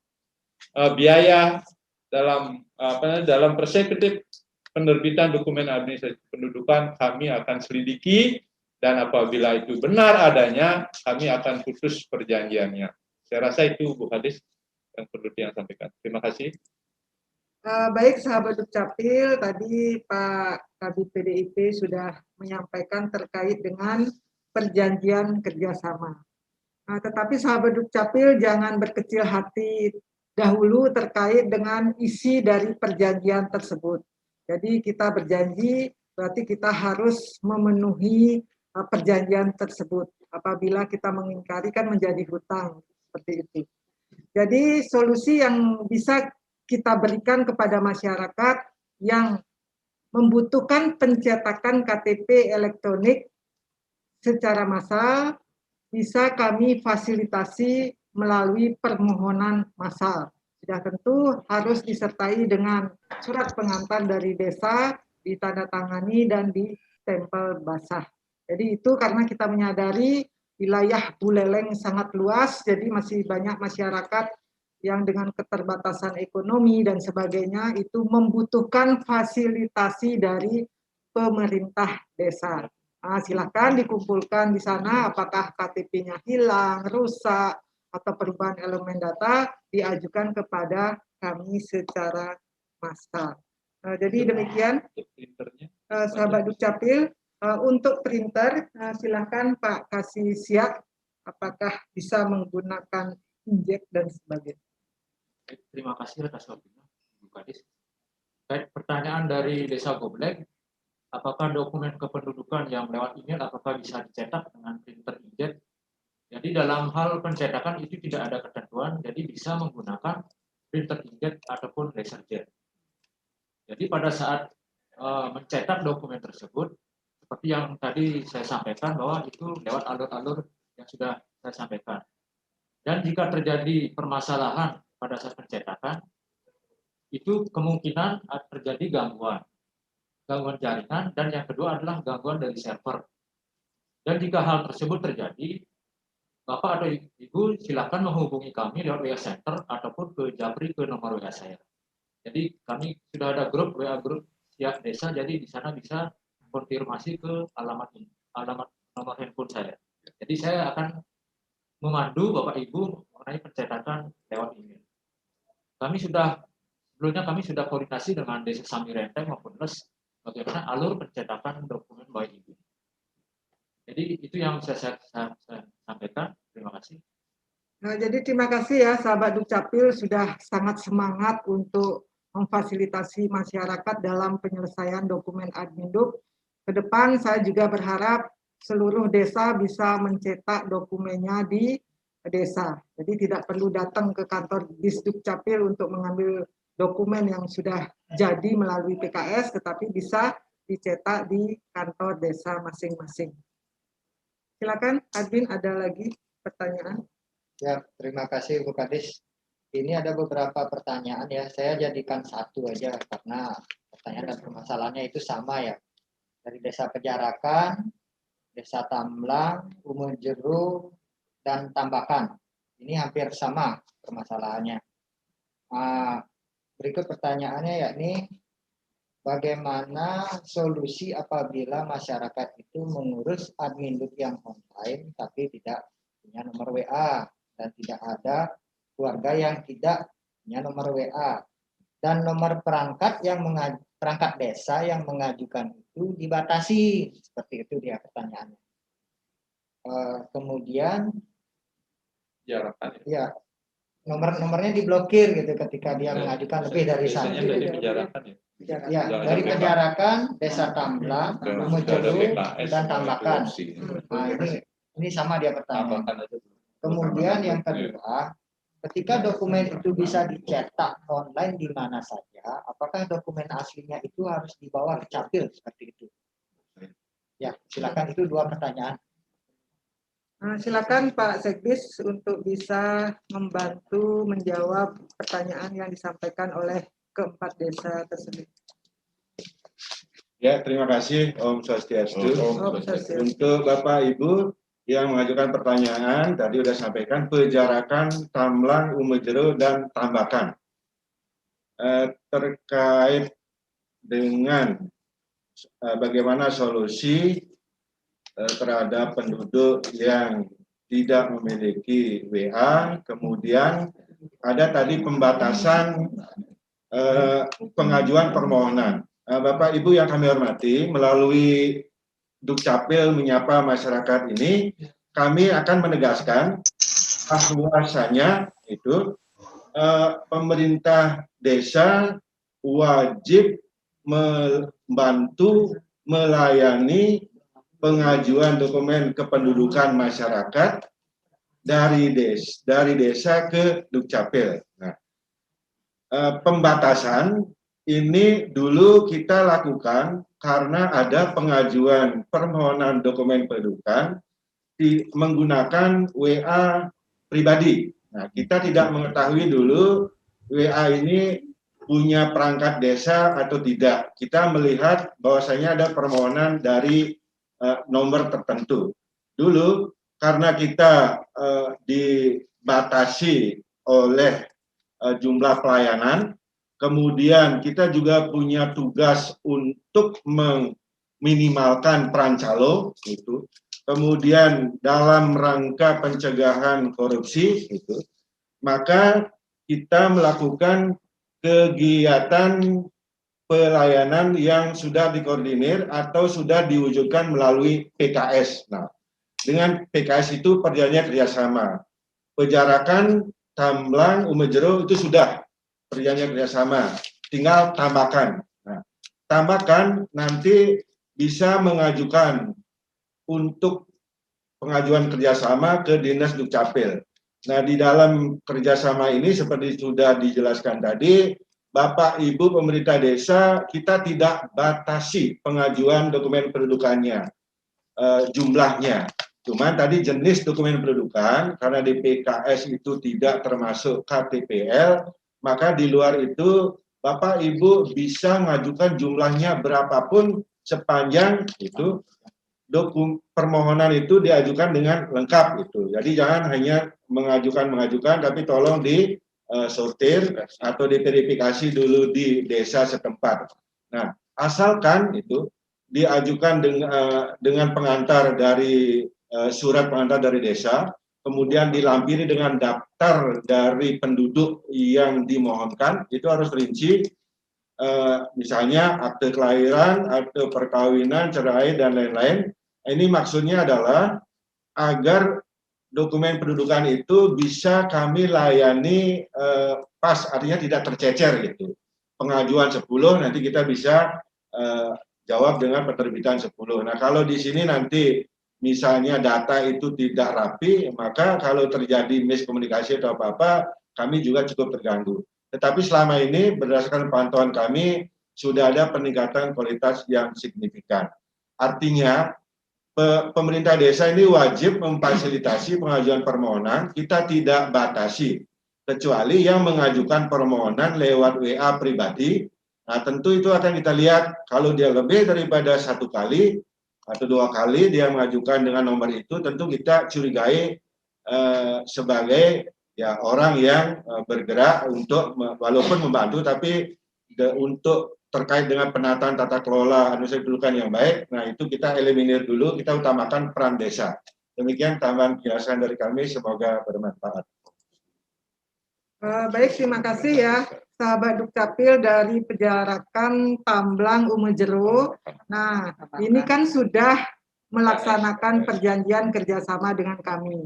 biaya dalam perspektif penerbitan dokumen administrasi kependudukan, kami akan selidiki, dan apabila itu benar adanya, kami akan putus perjanjiannya. Saya rasa itu Bu Kadis yang perlu disampaikan. Terima kasih. Baik sahabat Dukcapil, tadi Pak Kabid PDIP sudah menyampaikan terkait dengan perjanjian kerjasama. Tetapi sahabat Dukcapil jangan berkecil hati dahulu terkait dengan isi dari perjanjian tersebut. Jadi kita berjanji berarti kita harus memenuhi perjanjian tersebut. Apabila kita mengingkari kan menjadi hutang, seperti itu. Jadi solusi yang bisa kita berikan kepada masyarakat yang membutuhkan pencetakan KTP elektronik secara massal bisa kami fasilitasi melalui permohonan massal. Sudah tentu harus disertai dengan surat pengantar dari desa, ditandatangani dan ditempel basah. Jadi itu karena kita menyadari wilayah Buleleng sangat luas, jadi masih banyak masyarakat yang dengan keterbatasan ekonomi dan sebagainya itu membutuhkan fasilitasi dari pemerintah desa. Silakan dikumpulkan di sana apakah KTP-nya hilang, rusak, atau perubahan elemen data diajukan kepada kami secara massal. Jadi demikian sahabat Dukcapil. Untuk printer silakan Pak kasih siap apakah bisa menggunakan inkjet dan sebagainya. Terima kasih atas waktunya, Bu Kadis. Baik, pertanyaan dari Desa Goblek, apakah dokumen kependudukan yang lewat email apakah bisa dicetak dengan printer inkjet? Jadi dalam hal pencetakan itu tidak ada ketentuan, jadi bisa menggunakan printer inkjet ataupun laserjet. Jadi pada saat mencetak dokumen tersebut, seperti yang tadi saya sampaikan bahwa itu lewat alur-alur yang sudah saya sampaikan. Dan jika terjadi permasalahan pada saat pencetakan, itu kemungkinan terjadi gangguan jaringan, dan yang kedua adalah gangguan dari server. Dan jika hal tersebut terjadi, Bapak atau Ibu silakan menghubungi kami lewat WA Center ataupun ke Japri ke nomor WA saya. Jadi kami sudah ada grup WA grup Siap Desa, jadi di sana bisa konfirmasi ke alamat nomor handphone saya. Jadi saya akan memandu Bapak Ibu mengenai pencetakan lewat email. Sebelumnya kami sudah koordinasi dengan Desa Samirenteng maupun LES bagaimana alur pencetakan dokumen Bapak Ibu. Jadi itu yang saya sampaikan. Terima kasih. Jadi terima kasih ya sahabat Dukcapil sudah sangat semangat untuk memfasilitasi masyarakat dalam penyelesaian dokumen Adminduk. Ke depan saya juga berharap seluruh desa bisa mencetak dokumennya di desa. Jadi tidak perlu datang ke kantor Disdukcapil untuk mengambil dokumen yang sudah jadi melalui PKS, tetapi bisa dicetak di kantor desa masing-masing. Silakan, admin, ada lagi pertanyaan? Ya, terima kasih Bu Kadis. Ini ada beberapa pertanyaan ya, saya jadikan satu aja karena pertanyaan dan permasalahannya itu sama ya. Dari Desa Pejarakan, Desa Tamblang, Umejeru, dan Tambakan. Ini hampir sama permasalahannya. Berikut pertanyaannya yakni, bagaimana solusi apabila masyarakat itu mengurus admin yang online tapi tidak punya nomor WA dan tidak ada keluarga yang tidak punya nomor WA dan nomor perangkat perangkat desa yang mengajukan itu dibatasi, seperti itu dia pertanyaannya. Kemudian ya nomornya diblokir gitu ketika dia mengajukan lebih dari satu. Biasanya dari penjarakan ya. Ya, dari penjarakan, Desa Tamblang, Lumajero, dan Tambakan. Nah, ini sama dia pertanyaan. Kemudian yang kedua, ketika dokumen itu bisa dicetak online di mana saja, apakah dokumen aslinya itu harus dibawa ke capil seperti itu? Ya, silakan, itu dua pertanyaan. Silakan Pak Sekdis untuk bisa membantu menjawab pertanyaan yang disampaikan oleh keempat desa tersebut. Ya, terima kasih Om Swastiastu. Om Swastiastu. Untuk Bapak Ibu yang mengajukan pertanyaan, tadi sudah sampaikan Pejarakan, Tamblang, Lumajero, dan Tambakan. Terkait dengan bagaimana solusi terhadap penduduk yang tidak memiliki WA, kemudian ada tadi pembatasan pengajuan permohonan. Bapak Ibu yang kami hormati, melalui Dukcapil menyapa masyarakat ini, kami akan menegaskan bahwasanya itu pemerintah desa wajib membantu melayani pengajuan dokumen kependudukan masyarakat dari desa ke Dukcapil. Nah, pembatasan ini dulu kita lakukan karena ada pengajuan permohonan dokumen pendudukan menggunakan WA pribadi. Nah, kita tidak mengetahui dulu WA ini punya perangkat desa atau tidak. Kita melihat bahwasanya ada permohonan dari nomor tertentu. Dulu karena kita dibatasi oleh jumlah pelayanan, kemudian kita juga punya tugas untuk meminimalkan peran calo itu. Kemudian dalam rangka pencegahan korupsi itu, maka kita melakukan kegiatan pelayanan yang sudah dikoordinir atau sudah diwujudkan melalui PKS. Nah, dengan PKS itu perjanjian kerjasama. Pejarakan, Tamblang, Lumajero itu sudah perjanjian kerjasama, tinggal Tambakan. Nah, Tambakan nanti bisa mengajukan untuk pengajuan kerjasama ke Dinas Dukcapil. Nah, di dalam kerjasama ini seperti sudah dijelaskan tadi, Bapak Ibu pemerintah desa, kita tidak batasi pengajuan dokumen pendudukannya, jumlahnya. Cuman tadi jenis dokumen pendudukan, karena di PKS itu tidak termasuk KTPL, maka di luar itu Bapak Ibu bisa mengajukan jumlahnya berapapun sepanjang itu permohonan itu diajukan dengan lengkap itu. Jadi jangan hanya mengajukan tapi tolong disortir atau diverifikasi dulu di desa setempat. Nah, asalkan itu diajukan dengan pengantar dari surat pengantar dari desa, kemudian dilampiri dengan daftar dari penduduk yang dimohonkan, itu harus rinci, misalnya akte kelahiran, akte perkawinan, cerai, dan lain-lain. Ini maksudnya adalah agar dokumen pendudukan itu bisa kami layani pas, artinya tidak tercecer gitu. Pengajuan 10, nanti kita bisa jawab dengan penerbitan 10. Nah, kalau di sini nanti misalnya data itu tidak rapi, maka kalau terjadi miskomunikasi atau apa-apa, kami juga cukup terganggu. Tetapi selama ini berdasarkan pantauan kami, sudah ada peningkatan kualitas yang signifikan. Artinya, pemerintah desa ini wajib memfasilitasi pengajuan permohonan, kita tidak batasi, kecuali yang mengajukan permohonan lewat WA pribadi. Nah, tentu itu akan kita lihat, kalau dia lebih daripada 1 kali, atau 2 kali dia mengajukan dengan nomor itu, tentu kita curigai sebagai ya orang yang bergerak untuk walaupun membantu, tapi untuk terkait dengan penataan tata kelola administrasi kependudukan yang baik, nah itu kita eliminir dulu, kita utamakan peran desa. Demikian tambahan penjelasan dari kami, semoga bermanfaat. Baik, terima kasih ya sahabat Dukcapil dari Pejarakan Tamblang Umejero. Nah, ini kan sudah melaksanakan perjanjian kerjasama dengan kami.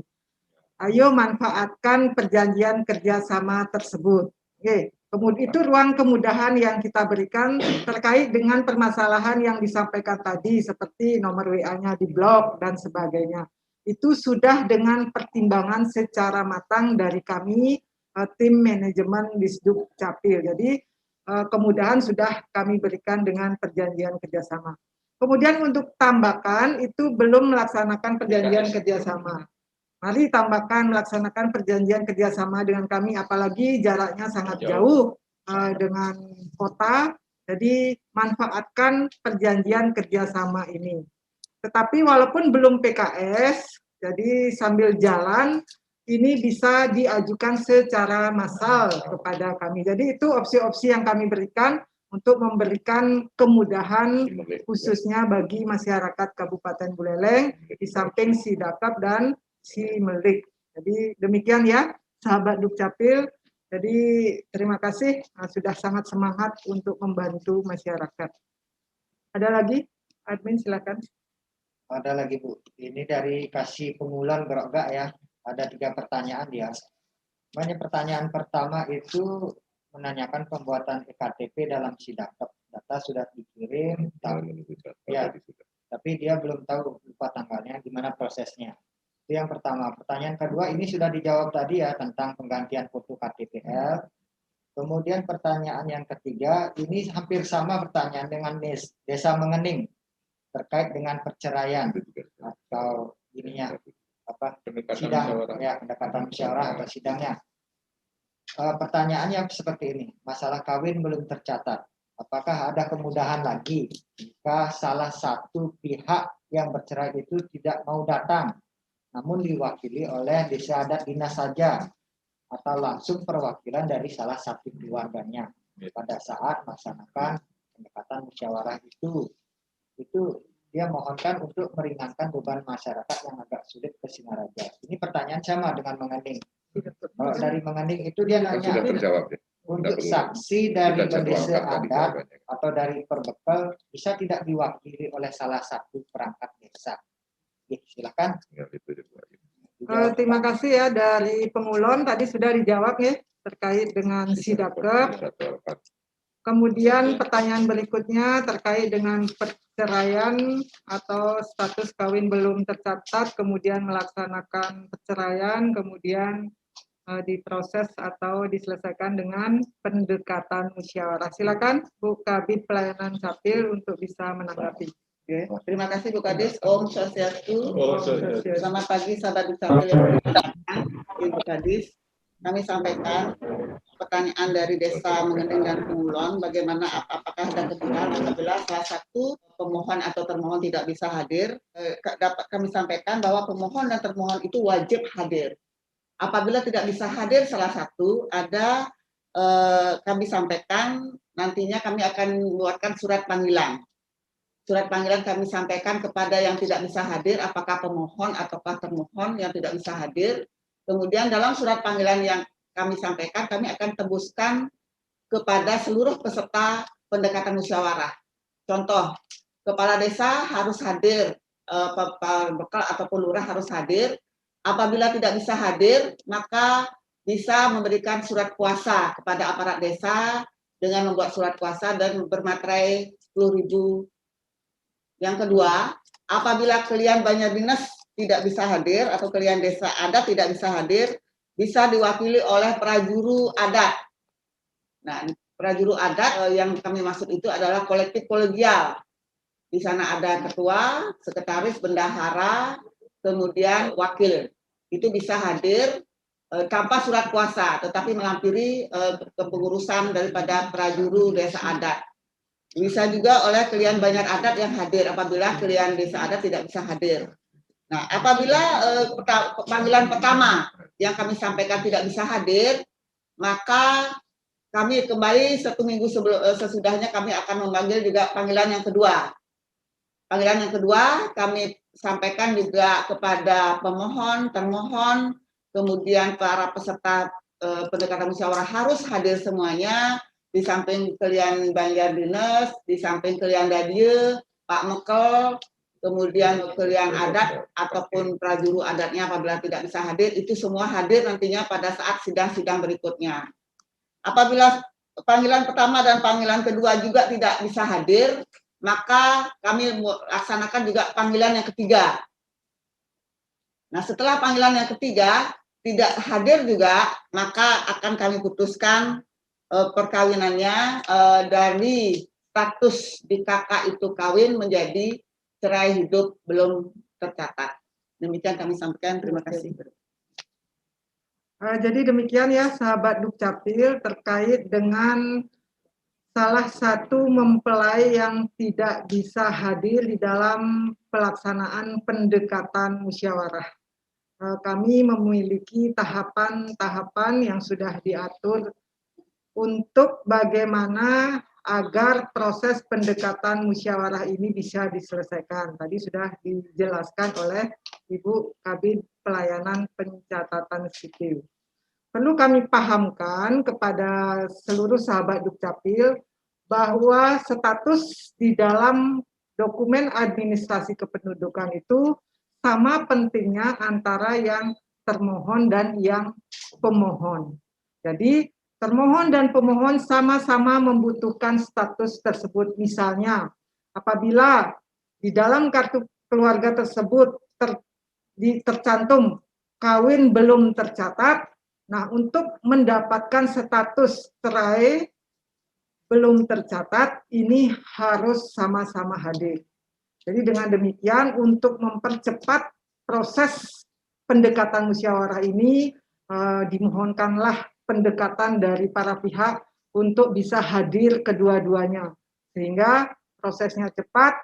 Ayo manfaatkan perjanjian kerjasama tersebut. Oke, kemudian itu ruang kemudahan yang kita berikan terkait dengan permasalahan yang disampaikan tadi seperti nomor WA-nya di blok dan sebagainya. Itu sudah dengan pertimbangan secara matang dari kami tim manajemen Disduk Capil. Jadi kemudahan sudah kami berikan dengan perjanjian kerjasama. Kemudian untuk tambakan itu belum melaksanakan perjanjian kerjasama. Mari tambahkan melaksanakan perjanjian kerjasama dengan kami, apalagi jaraknya sangat jauh dengan kota. Jadi manfaatkan perjanjian kerjasama ini. Tetapi walaupun belum PKS, jadi sambil jalan ini bisa diajukan secara massal kepada kami. Jadi itu opsi-opsi yang kami berikan untuk memberikan kemudahan khususnya bagi masyarakat Kabupaten Buleleng di samping Sidakap dan Simelik. Jadi demikian ya sahabat Dukcapil. Jadi terima kasih sudah sangat semangat untuk membantu masyarakat. Ada lagi? Admin silakan. Ada lagi Bu. Ini dari Kasih Pengulan Gerogak ya. Ada 3 pertanyaan dia. Banyak pertanyaan pertama itu menanyakan pembuatan EKTP dalam Sidakap. Data sudah dikirim, tapi dia belum tahu lupa tanggalnya, gimana prosesnya. Itu yang pertama. Pertanyaan kedua ini sudah dijawab tadi ya tentang penggantian foto KTPL. Kemudian pertanyaan yang ketiga ini hampir sama pertanyaan dengan Desa Mengening terkait dengan perceraian atau ininya sidang ya, pendekatan musyawarah atau sidangnya. Pertanyaannya seperti ini, masalah kawin belum tercatat. Apakah ada kemudahan lagi jika salah satu pihak yang bercerai itu tidak mau datang, namun diwakili oleh desa adat dinas saja, atau langsung perwakilan dari salah satu keluarganya pada saat melaksanakan pendekatan musyawarah itu dia mohonkan untuk meringankan beban masyarakat yang agak sulit ke Singaraja. Ini pertanyaan sama dengan Mengening. Kalau dari Mengening itu dia nanya sudah terjawab, ya? Untuk saksi dari desa adat atau dari perbekal bisa tidak diwakili oleh salah satu perangkat desa. Silakan. Terima kasih ya dari Pengulon, tadi sudah dijawab ya terkait dengan Sidakap. Kemudian pertanyaan berikutnya terkait dengan perceraian atau status kawin belum tercatat, kemudian melaksanakan perceraian, kemudian diproses atau diselesaikan dengan pendekatan musyawarah. Silakan Bu Kabid Pelayanan Capil untuk bisa menanggapi. Oke. Terima kasih Bu Kadis. Om Swastiastu. Selamat pagi sahabat Dukcapil Bu Kadis. Kami sampaikan pertanyaan dari Desa Mengening dan Pengulon, bagaimana apakah ada kemudahan apabila salah satu pemohon atau termohon tidak bisa hadir. Dapat kami sampaikan bahwa pemohon dan termohon itu wajib hadir. Apabila tidak bisa hadir salah satu, kami sampaikan nantinya kami akan mengeluarkan surat panggilan. Surat panggilan kami sampaikan kepada yang tidak bisa hadir, apakah pemohon ataukah termohon yang tidak bisa hadir. Kemudian dalam surat panggilan yang kami sampaikan, kami akan tembuskan kepada seluruh peserta pendekatan musyawarah. Contoh, kepala desa harus hadir, bekal ataupun lurah harus hadir. Apabila tidak bisa hadir, maka bisa memberikan surat kuasa kepada aparat desa dengan membuat surat kuasa dan bermaterai 10.000. Yang kedua, apabila klien Banjardinas tidak bisa hadir atau klien desa adat tidak bisa hadir, bisa diwakili oleh prajuru adat. Nah, prajuru adat yang kami maksud itu adalah kolektif kolegial. Di sana ada ketua, sekretaris, bendahara, kemudian wakil. Itu bisa hadir tanpa surat kuasa, tetapi melampiri kepengurusan daripada prajuru desa adat. Bisa juga oleh klien Banjar adat yang hadir apabila klien desa adat tidak bisa hadir. Nah, apabila panggilan pertama yang kami sampaikan tidak bisa hadir, maka kami kembali 1 minggu sesudahnya kami akan memanggil juga panggilan yang kedua. Panggilan yang kedua kami sampaikan juga kepada pemohon, termohon, kemudian para peserta pendekatan musyawarah harus hadir semuanya, di samping kalian Banjar Dinas, di samping kalian Dadie, Pak Mekel, kemudian kalian adat ataupun prajuru adatnya apabila tidak bisa hadir, itu semua hadir nantinya pada saat sidang-sidang berikutnya. Apabila panggilan pertama dan panggilan kedua juga tidak bisa hadir, maka kami laksanakan juga panggilan yang ketiga. Nah, setelah panggilan yang ketiga tidak hadir juga, maka akan kami putuskan perkawinannya dari status di kakak itu kawin menjadi cerai hidup belum tercatat. Demikian kami sampaikan. Terima kasih. Jadi demikian ya sahabat Dukcapil terkait dengan salah satu mempelai yang tidak bisa hadir di dalam pelaksanaan pendekatan musyawarah. Kami memiliki tahapan-tahapan yang sudah diatur untuk bagaimana agar proses pendekatan musyawarah ini bisa diselesaikan. Tadi sudah dijelaskan oleh Ibu Kabid Pelayanan Pencatatan Sipil. Perlu kami pahamkan kepada seluruh sahabat Dukcapil bahwa status di dalam dokumen administrasi kependudukan itu sama pentingnya antara yang termohon dan yang pemohon. Jadi termohon dan pemohon sama-sama membutuhkan status tersebut. Misalnya, apabila di dalam kartu keluarga tersebut tercantum kawin belum tercatat, nah untuk mendapatkan status cerai belum tercatat, ini harus sama-sama hadir. Jadi dengan demikian untuk mempercepat proses pendekatan musyawarah ini, dimohonkanlah pendekatan dari para pihak untuk bisa hadir kedua-duanya sehingga prosesnya cepat,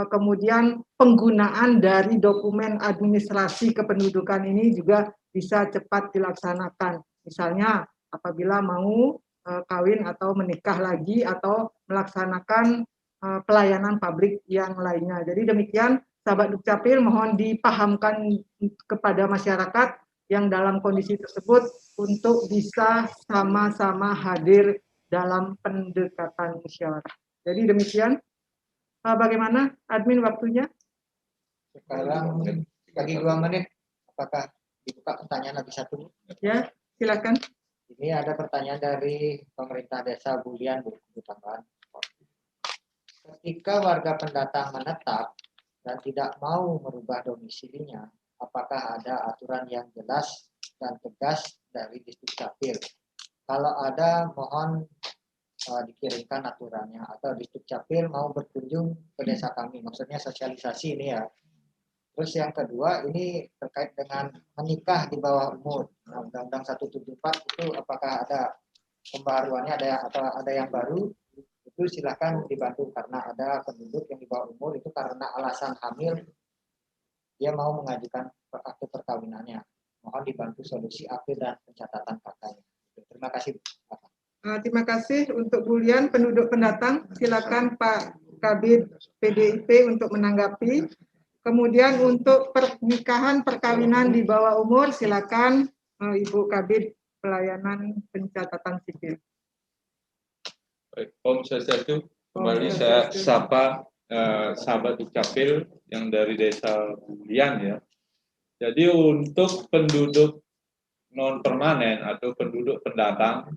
kemudian penggunaan dari dokumen administrasi kependudukan ini juga bisa cepat dilaksanakan. Misalnya apabila mau kawin atau menikah lagi atau melaksanakan pelayanan publik yang lainnya. Jadi demikian sahabat Dukcapil, mohon dipahamkan kepada masyarakat yang dalam kondisi tersebut untuk bisa sama-sama hadir dalam pendekatan musyawarah. Jadi demikian. Bagaimana admin waktunya? Sekarang lagi 2 menit. Apakah dibuka pertanyaan lagi satu? Ya, silakan. Ini ada pertanyaan dari pemerintah desa Bulian, Bu Tambahan. Ketika warga pendatang menetap dan tidak mau merubah domisilinya, apakah ada aturan yang jelas dan tegas dari Dukcapil? Kalau ada, mohon dikirimkan aturannya, atau Dukcapil mau berkunjung ke desa kami, maksudnya sosialisasi ini ya. Terus yang kedua, ini terkait dengan menikah di bawah umur. Nah, Undang-Undang 174 itu apakah ada pembaruannya, atau ada yang baru? Itu silakan dibantu, karena ada penduduk yang di bawah umur itu karena alasan hamil dia mau mengajukan akte perkawinannya. Mohon dibantu solusi akte dan pencatatan kakaknya. Terima kasih. Terima kasih untuk Bulian, penduduk pendatang. Silakan Pak Kabid PDIP untuk menanggapi. Kemudian untuk pernikahan perkawinan di bawah umur, silakan Ibu Kabid Pelayanan Pencatatan Sipil. Baik, Om Swastiastu, kembali saya sapa sahabat Dukcapil yang dari desa Bulian ya. Jadi untuk penduduk non permanen atau penduduk pendatang,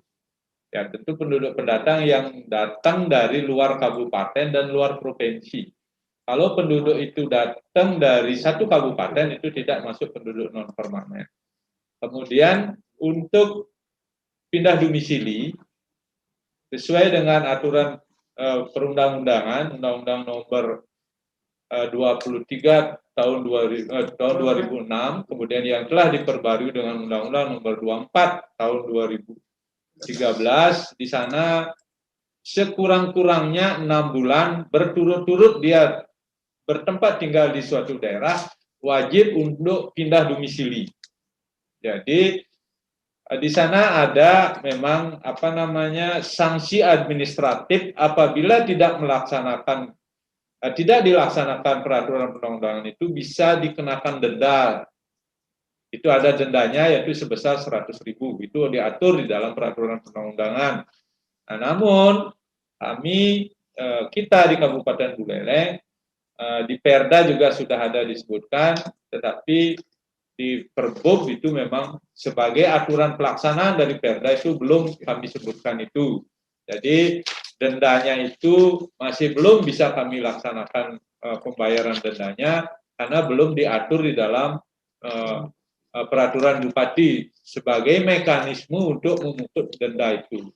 ya tentu penduduk pendatang yang datang dari luar kabupaten dan luar provinsi. Kalau penduduk itu datang dari satu kabupaten itu tidak masuk penduduk non permanen. Kemudian untuk pindah domisili sesuai dengan aturan perundang-undangan, Undang-Undang Nomor 23 tahun 2006, kemudian yang telah diperbarui dengan Undang-Undang Nomor 24 tahun 2013, di sana sekurang-kurangnya 6 bulan berturut-turut dia bertempat tinggal di suatu daerah, wajib untuk pindah domisili. Jadi Di sana ada memang apa namanya sanksi administratif apabila tidak melaksanakan tidak dilaksanakan peraturan perundang-undangan itu bisa dikenakan denda. Itu ada dendanya yaitu sebesar 100.000. Itu diatur di dalam peraturan perundang-undangan. Nah, namun kami kita di Kabupaten Buleleng di Perda juga sudah ada disebutkan, tetapi di Perbub itu memang sebagai aturan pelaksanaan dari Perda itu belum kami sebutkan itu. Jadi dendanya itu masih belum bisa kami laksanakan pembayaran dendanya karena belum diatur di dalam peraturan Bupati sebagai mekanisme untuk memutus denda itu.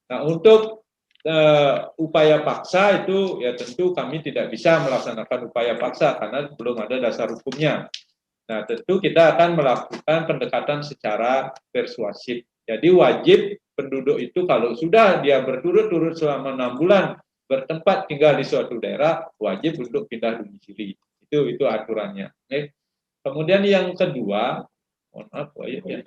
Nah, untuk upaya paksa itu ya tentu kami tidak bisa melaksanakan upaya paksa karena belum ada dasar hukumnya. Nah, tentu kita akan melakukan pendekatan secara persuasif. Jadi wajib penduduk itu kalau sudah dia berturut-turut selama 6 bulan bertempat tinggal di suatu daerah, wajib untuk pindah domisili. Itu aturannya. Oke. Kemudian yang kedua, mohon maaf, ya.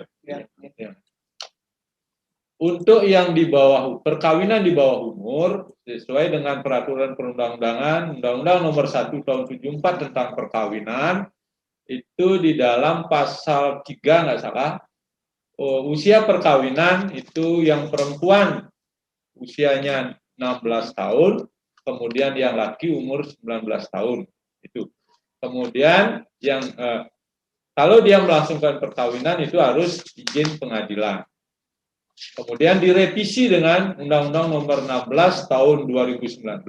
Untuk yang di bawah perkawinan di bawah umur sesuai dengan peraturan perundang-undangan Undang-Undang Nomor 1 Tahun 74 tentang perkawinan itu di dalam pasal 3 nggak salah, usia perkawinan itu yang perempuan usianya 16 tahun, kemudian yang laki umur 19 tahun. Itu. Kemudian yang kalau dia melangsungkan perkawinan itu harus izin pengadilan. Kemudian direvisi dengan Undang-Undang Nomor 16 Tahun 2019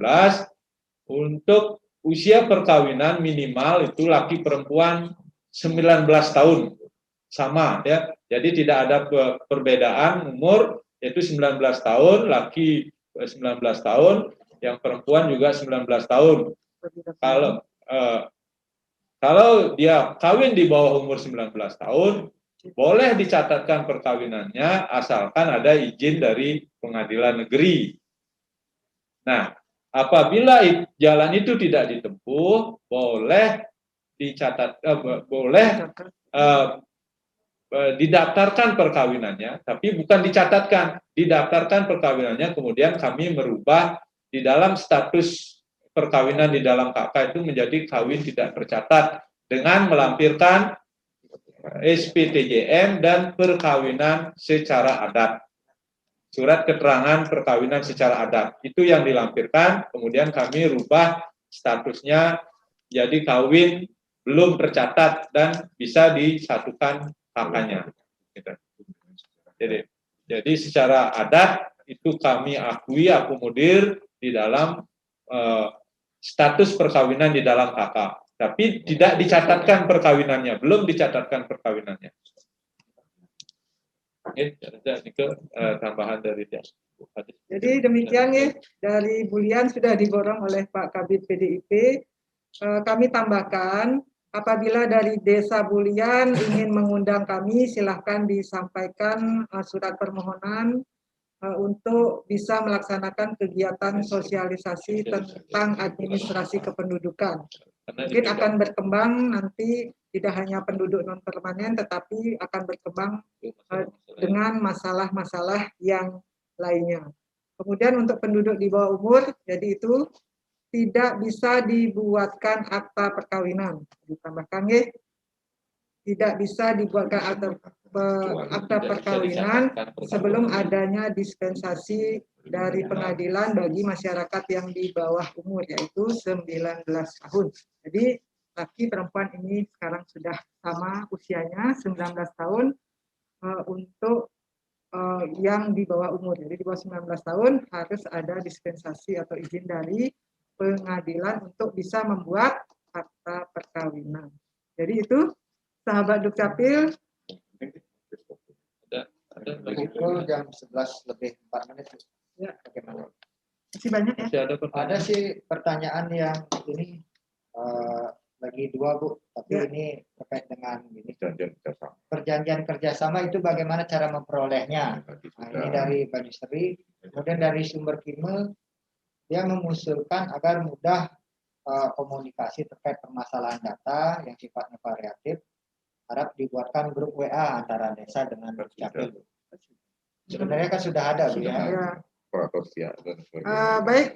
untuk usia perkawinan minimal itu laki perempuan 19 tahun sama ya. Jadi tidak ada perbedaan umur, yaitu 19 tahun, laki 19 tahun, yang perempuan juga 19 tahun. Kalau dia kawin di bawah umur 19 tahun, boleh dicatatkan perkawinannya asalkan ada izin dari pengadilan negeri. Nah, apabila jalan itu tidak ditempuh, boleh dicatat, didaftarkan perkawinannya, tapi bukan dicatatkan, didaftarkan perkawinannya, kemudian kami merubah di dalam status perkawinan di dalam KK itu menjadi kawin tidak tercatat dengan melampirkan SPTJM dan perkawinan secara adat. Surat keterangan perkawinan secara adat itu yang dilampirkan, kemudian kami rubah statusnya jadi kawin belum tercatat dan bisa disatukan kakaknya. Jadi secara adat itu kami akui akomodir di dalam status perkawinan di dalam kakak, tapi tidak dicatatkan perkawinannya, belum dicatatkan perkawinannya. Ada tambahan dari dia. Jadi demikian ya, dari Bulian sudah diborong oleh Pak Kabid PDIP. Kami tambahkan, apabila dari Desa Bulian ingin mengundang kami, silahkan disampaikan surat permohonan untuk bisa melaksanakan kegiatan sosialisasi tentang administrasi kependudukan. Mungkin akan berkembang nanti tidak hanya penduduk non permanen, tetapi akan berkembang dengan masalah-masalah yang lainnya. Kemudian untuk penduduk di bawah umur, jadi itu tidak bisa dibuatkan akta perkawinan. Ditambahkan ya, tidak bisa dibuatkan akta perkawinan sebelum adanya dispensasi dari pengadilan bagi masyarakat yang di bawah umur, yaitu 19 tahun. Jadi laki perempuan ini sekarang sudah sama usianya 19 tahun untuk yang di bawah umur. Jadi di bawah 19 tahun harus ada dispensasi atau izin dari pengadilan untuk bisa membuat akta perkawinan. Jadi itu sahabat Dukcapil. Pukul jam 11:04. Ya. Bagaimana? Masih banyak ya? Ada sih pertanyaan yang ini lagi dua Bu, tapi ya. Ini terkait dengan ini perjanjian kerjasama itu bagaimana cara memperolehnya? Nah, ini dari Pak Yusri, kemudian dari sumber Kimel dia mengusulkan agar mudah komunikasi terkait permasalahan data yang sifatnya variatif, harap dibuatkan grup WA antara desa dengan Dukcapil. Sebenarnya kan sudah ada, Bu ya. Ya. operator siap dan sebagainya. Baik,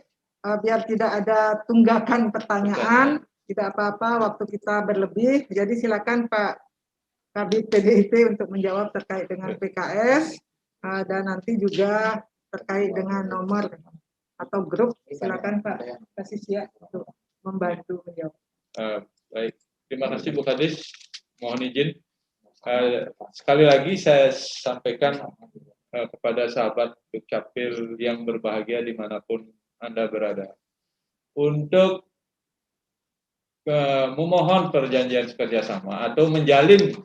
biar tidak ada tunggakan pertanyaan, tidak apa-apa waktu kita berlebih. Jadi silakan Pak Kabid PDIP untuk menjawab terkait dengan PKS dan nanti juga terkait dengan nomor atau grup. Silakan Pak kasih siap untuk membantu menjawab. Baik, terima kasih Bu Kadis. Mohon izin. Sekali lagi saya sampaikan kepada sahabat Dukcapil yang berbahagia dimanapun Anda berada. Untuk memohon perjanjian kerjasama atau menjalin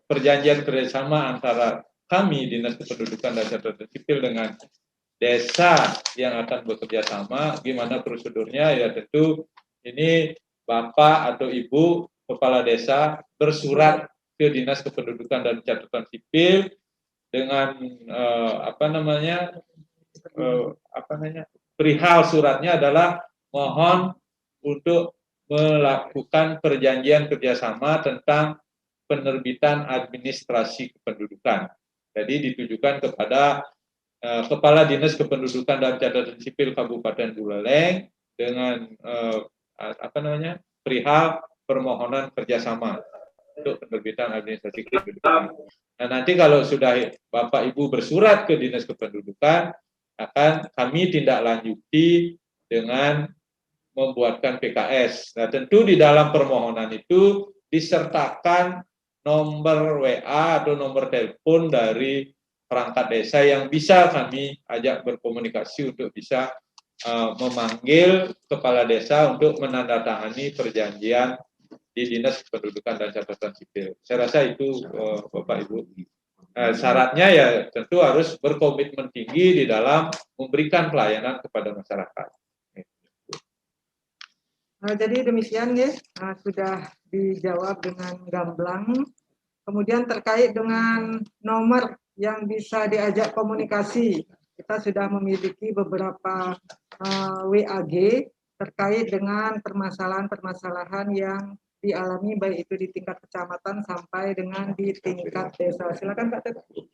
perjanjian kerjasama antara kami Dinas Kependudukan dan Catatan Sipil dengan desa yang akan bekerja sama, gimana prosedurnya? Ya tentu ini Bapak atau Ibu Kepala Desa bersurat ke Dinas Kependudukan dan Catatan Sipil dengan perihal suratnya adalah mohon untuk melakukan perjanjian kerjasama tentang penerbitan administrasi kependudukan. Jadi ditujukan kepada Kepala Dinas Kependudukan dan Catatan Sipil Kabupaten Buleleng dengan perihal permohonan kerjasama untuk penerbitan administrasi kependudukan. Nah nanti kalau sudah Bapak Ibu bersurat ke Dinas Kependudukan, akan kami tindak lanjuti dengan membuatkan PKS. Nah tentu di dalam permohonan itu disertakan nomor WA atau nomor telepon dari perangkat desa yang bisa kami ajak berkomunikasi untuk bisa memanggil kepala desa untuk menandatangani perjanjian di Dinas Kependudukan dan Catatan Sipil. Saya rasa itu Bapak Ibu. Syaratnya ya tentu harus berkomitmen tinggi di dalam memberikan pelayanan kepada masyarakat. Jadi demikian ya, sudah dijawab dengan gamblang. Kemudian terkait dengan nomor yang bisa diajak komunikasi, kita sudah memiliki beberapa WAG terkait dengan permasalahan-permasalahan yang dialami baik itu di tingkat kecamatan sampai dengan di tingkat desa. Silakan Pak Teguh.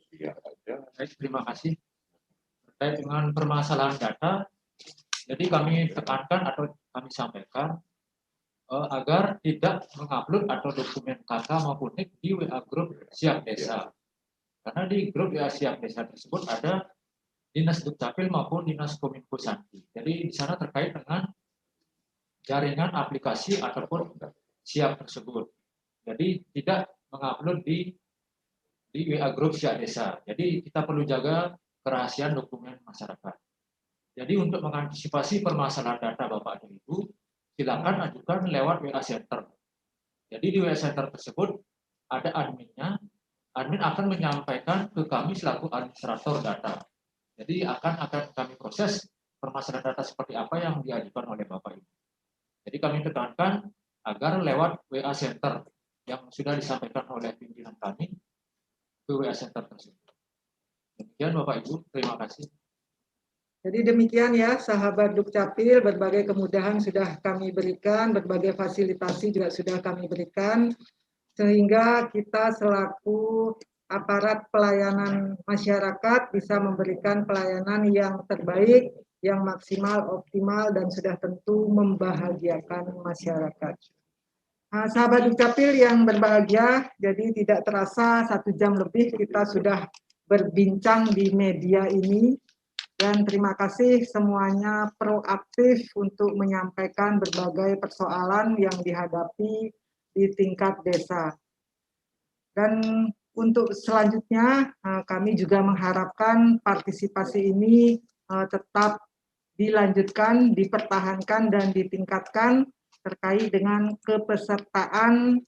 Baik, terima kasih. Terkait dengan permasalahan data, jadi kami tekankan atau kami sampaikan agar tidak mengupload atau dokumen KK maupun NIK di WA grup Siap Desa. Karena di grup WA Siap Desa tersebut ada Dinas Dukcapil maupun Dinas Kominfo Santi. Jadi di sana terkait dengan jaringan aplikasi ataupun Siap tersebut. Jadi tidak mengupload di WA grup Siap Desa. Jadi kita perlu jaga kerahasiaan dokumen masyarakat. Jadi untuk mengantisipasi permasalahan data Bapak dan Ibu, silakan ajukan lewat WA Center. Jadi di WA Center tersebut ada adminnya, admin akan menyampaikan ke kami selaku administrator data. Jadi akan kami proses permasalahan data seperti apa yang diajukan oleh Bapak Ibu. Jadi kami tekankan agar lewat WA Center yang sudah disampaikan oleh pimpinan kami ke WA Center tersebut. Demikian Bapak Ibu, terima kasih. Jadi demikian ya sahabat Dukcapil, berbagai kemudahan sudah kami berikan, berbagai fasilitasi juga sudah kami berikan, sehingga kita selaku aparat pelayanan masyarakat bisa memberikan pelayanan yang terbaik, yang maksimal, optimal, dan sudah tentu membahagiakan masyarakat. Nah, sahabat Dukcapil yang berbahagia, jadi tidak terasa 1 jam lebih kita sudah berbincang di media ini. Dan terima kasih semuanya proaktif untuk menyampaikan berbagai persoalan yang dihadapi di tingkat desa. Dan untuk selanjutnya kami juga mengharapkan partisipasi ini tetap dilanjutkan, dipertahankan dan ditingkatkan terkait dengan kepesertaan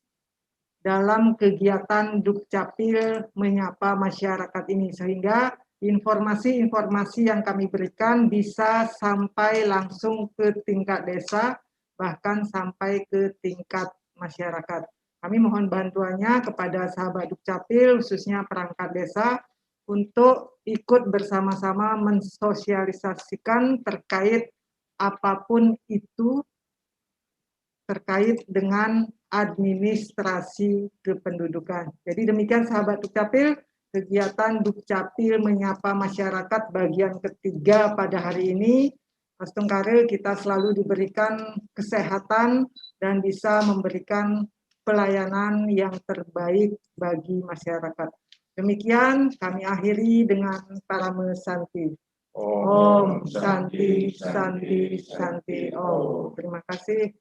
dalam kegiatan Dukcapil menyapa masyarakat ini, sehingga informasi-informasi yang kami berikan bisa sampai langsung ke tingkat desa, bahkan sampai ke tingkat masyarakat. Kami mohon bantuannya kepada sahabat Dukcapil, khususnya perangkat desa, untuk ikut bersama-sama mensosialisasikan terkait apapun itu terkait dengan administrasi kependudukan. Jadi demikian sahabat Dukcapil, kegiatan Dukcapil menyapa masyarakat bagian ketiga pada hari ini. Mas Tungkaril, kita selalu diberikan kesehatan dan bisa memberikan pelayanan yang terbaik bagi masyarakat. Demikian kami akhiri dengan Parame Santi. Om Santi, Santi, Santi, Om. Terima kasih.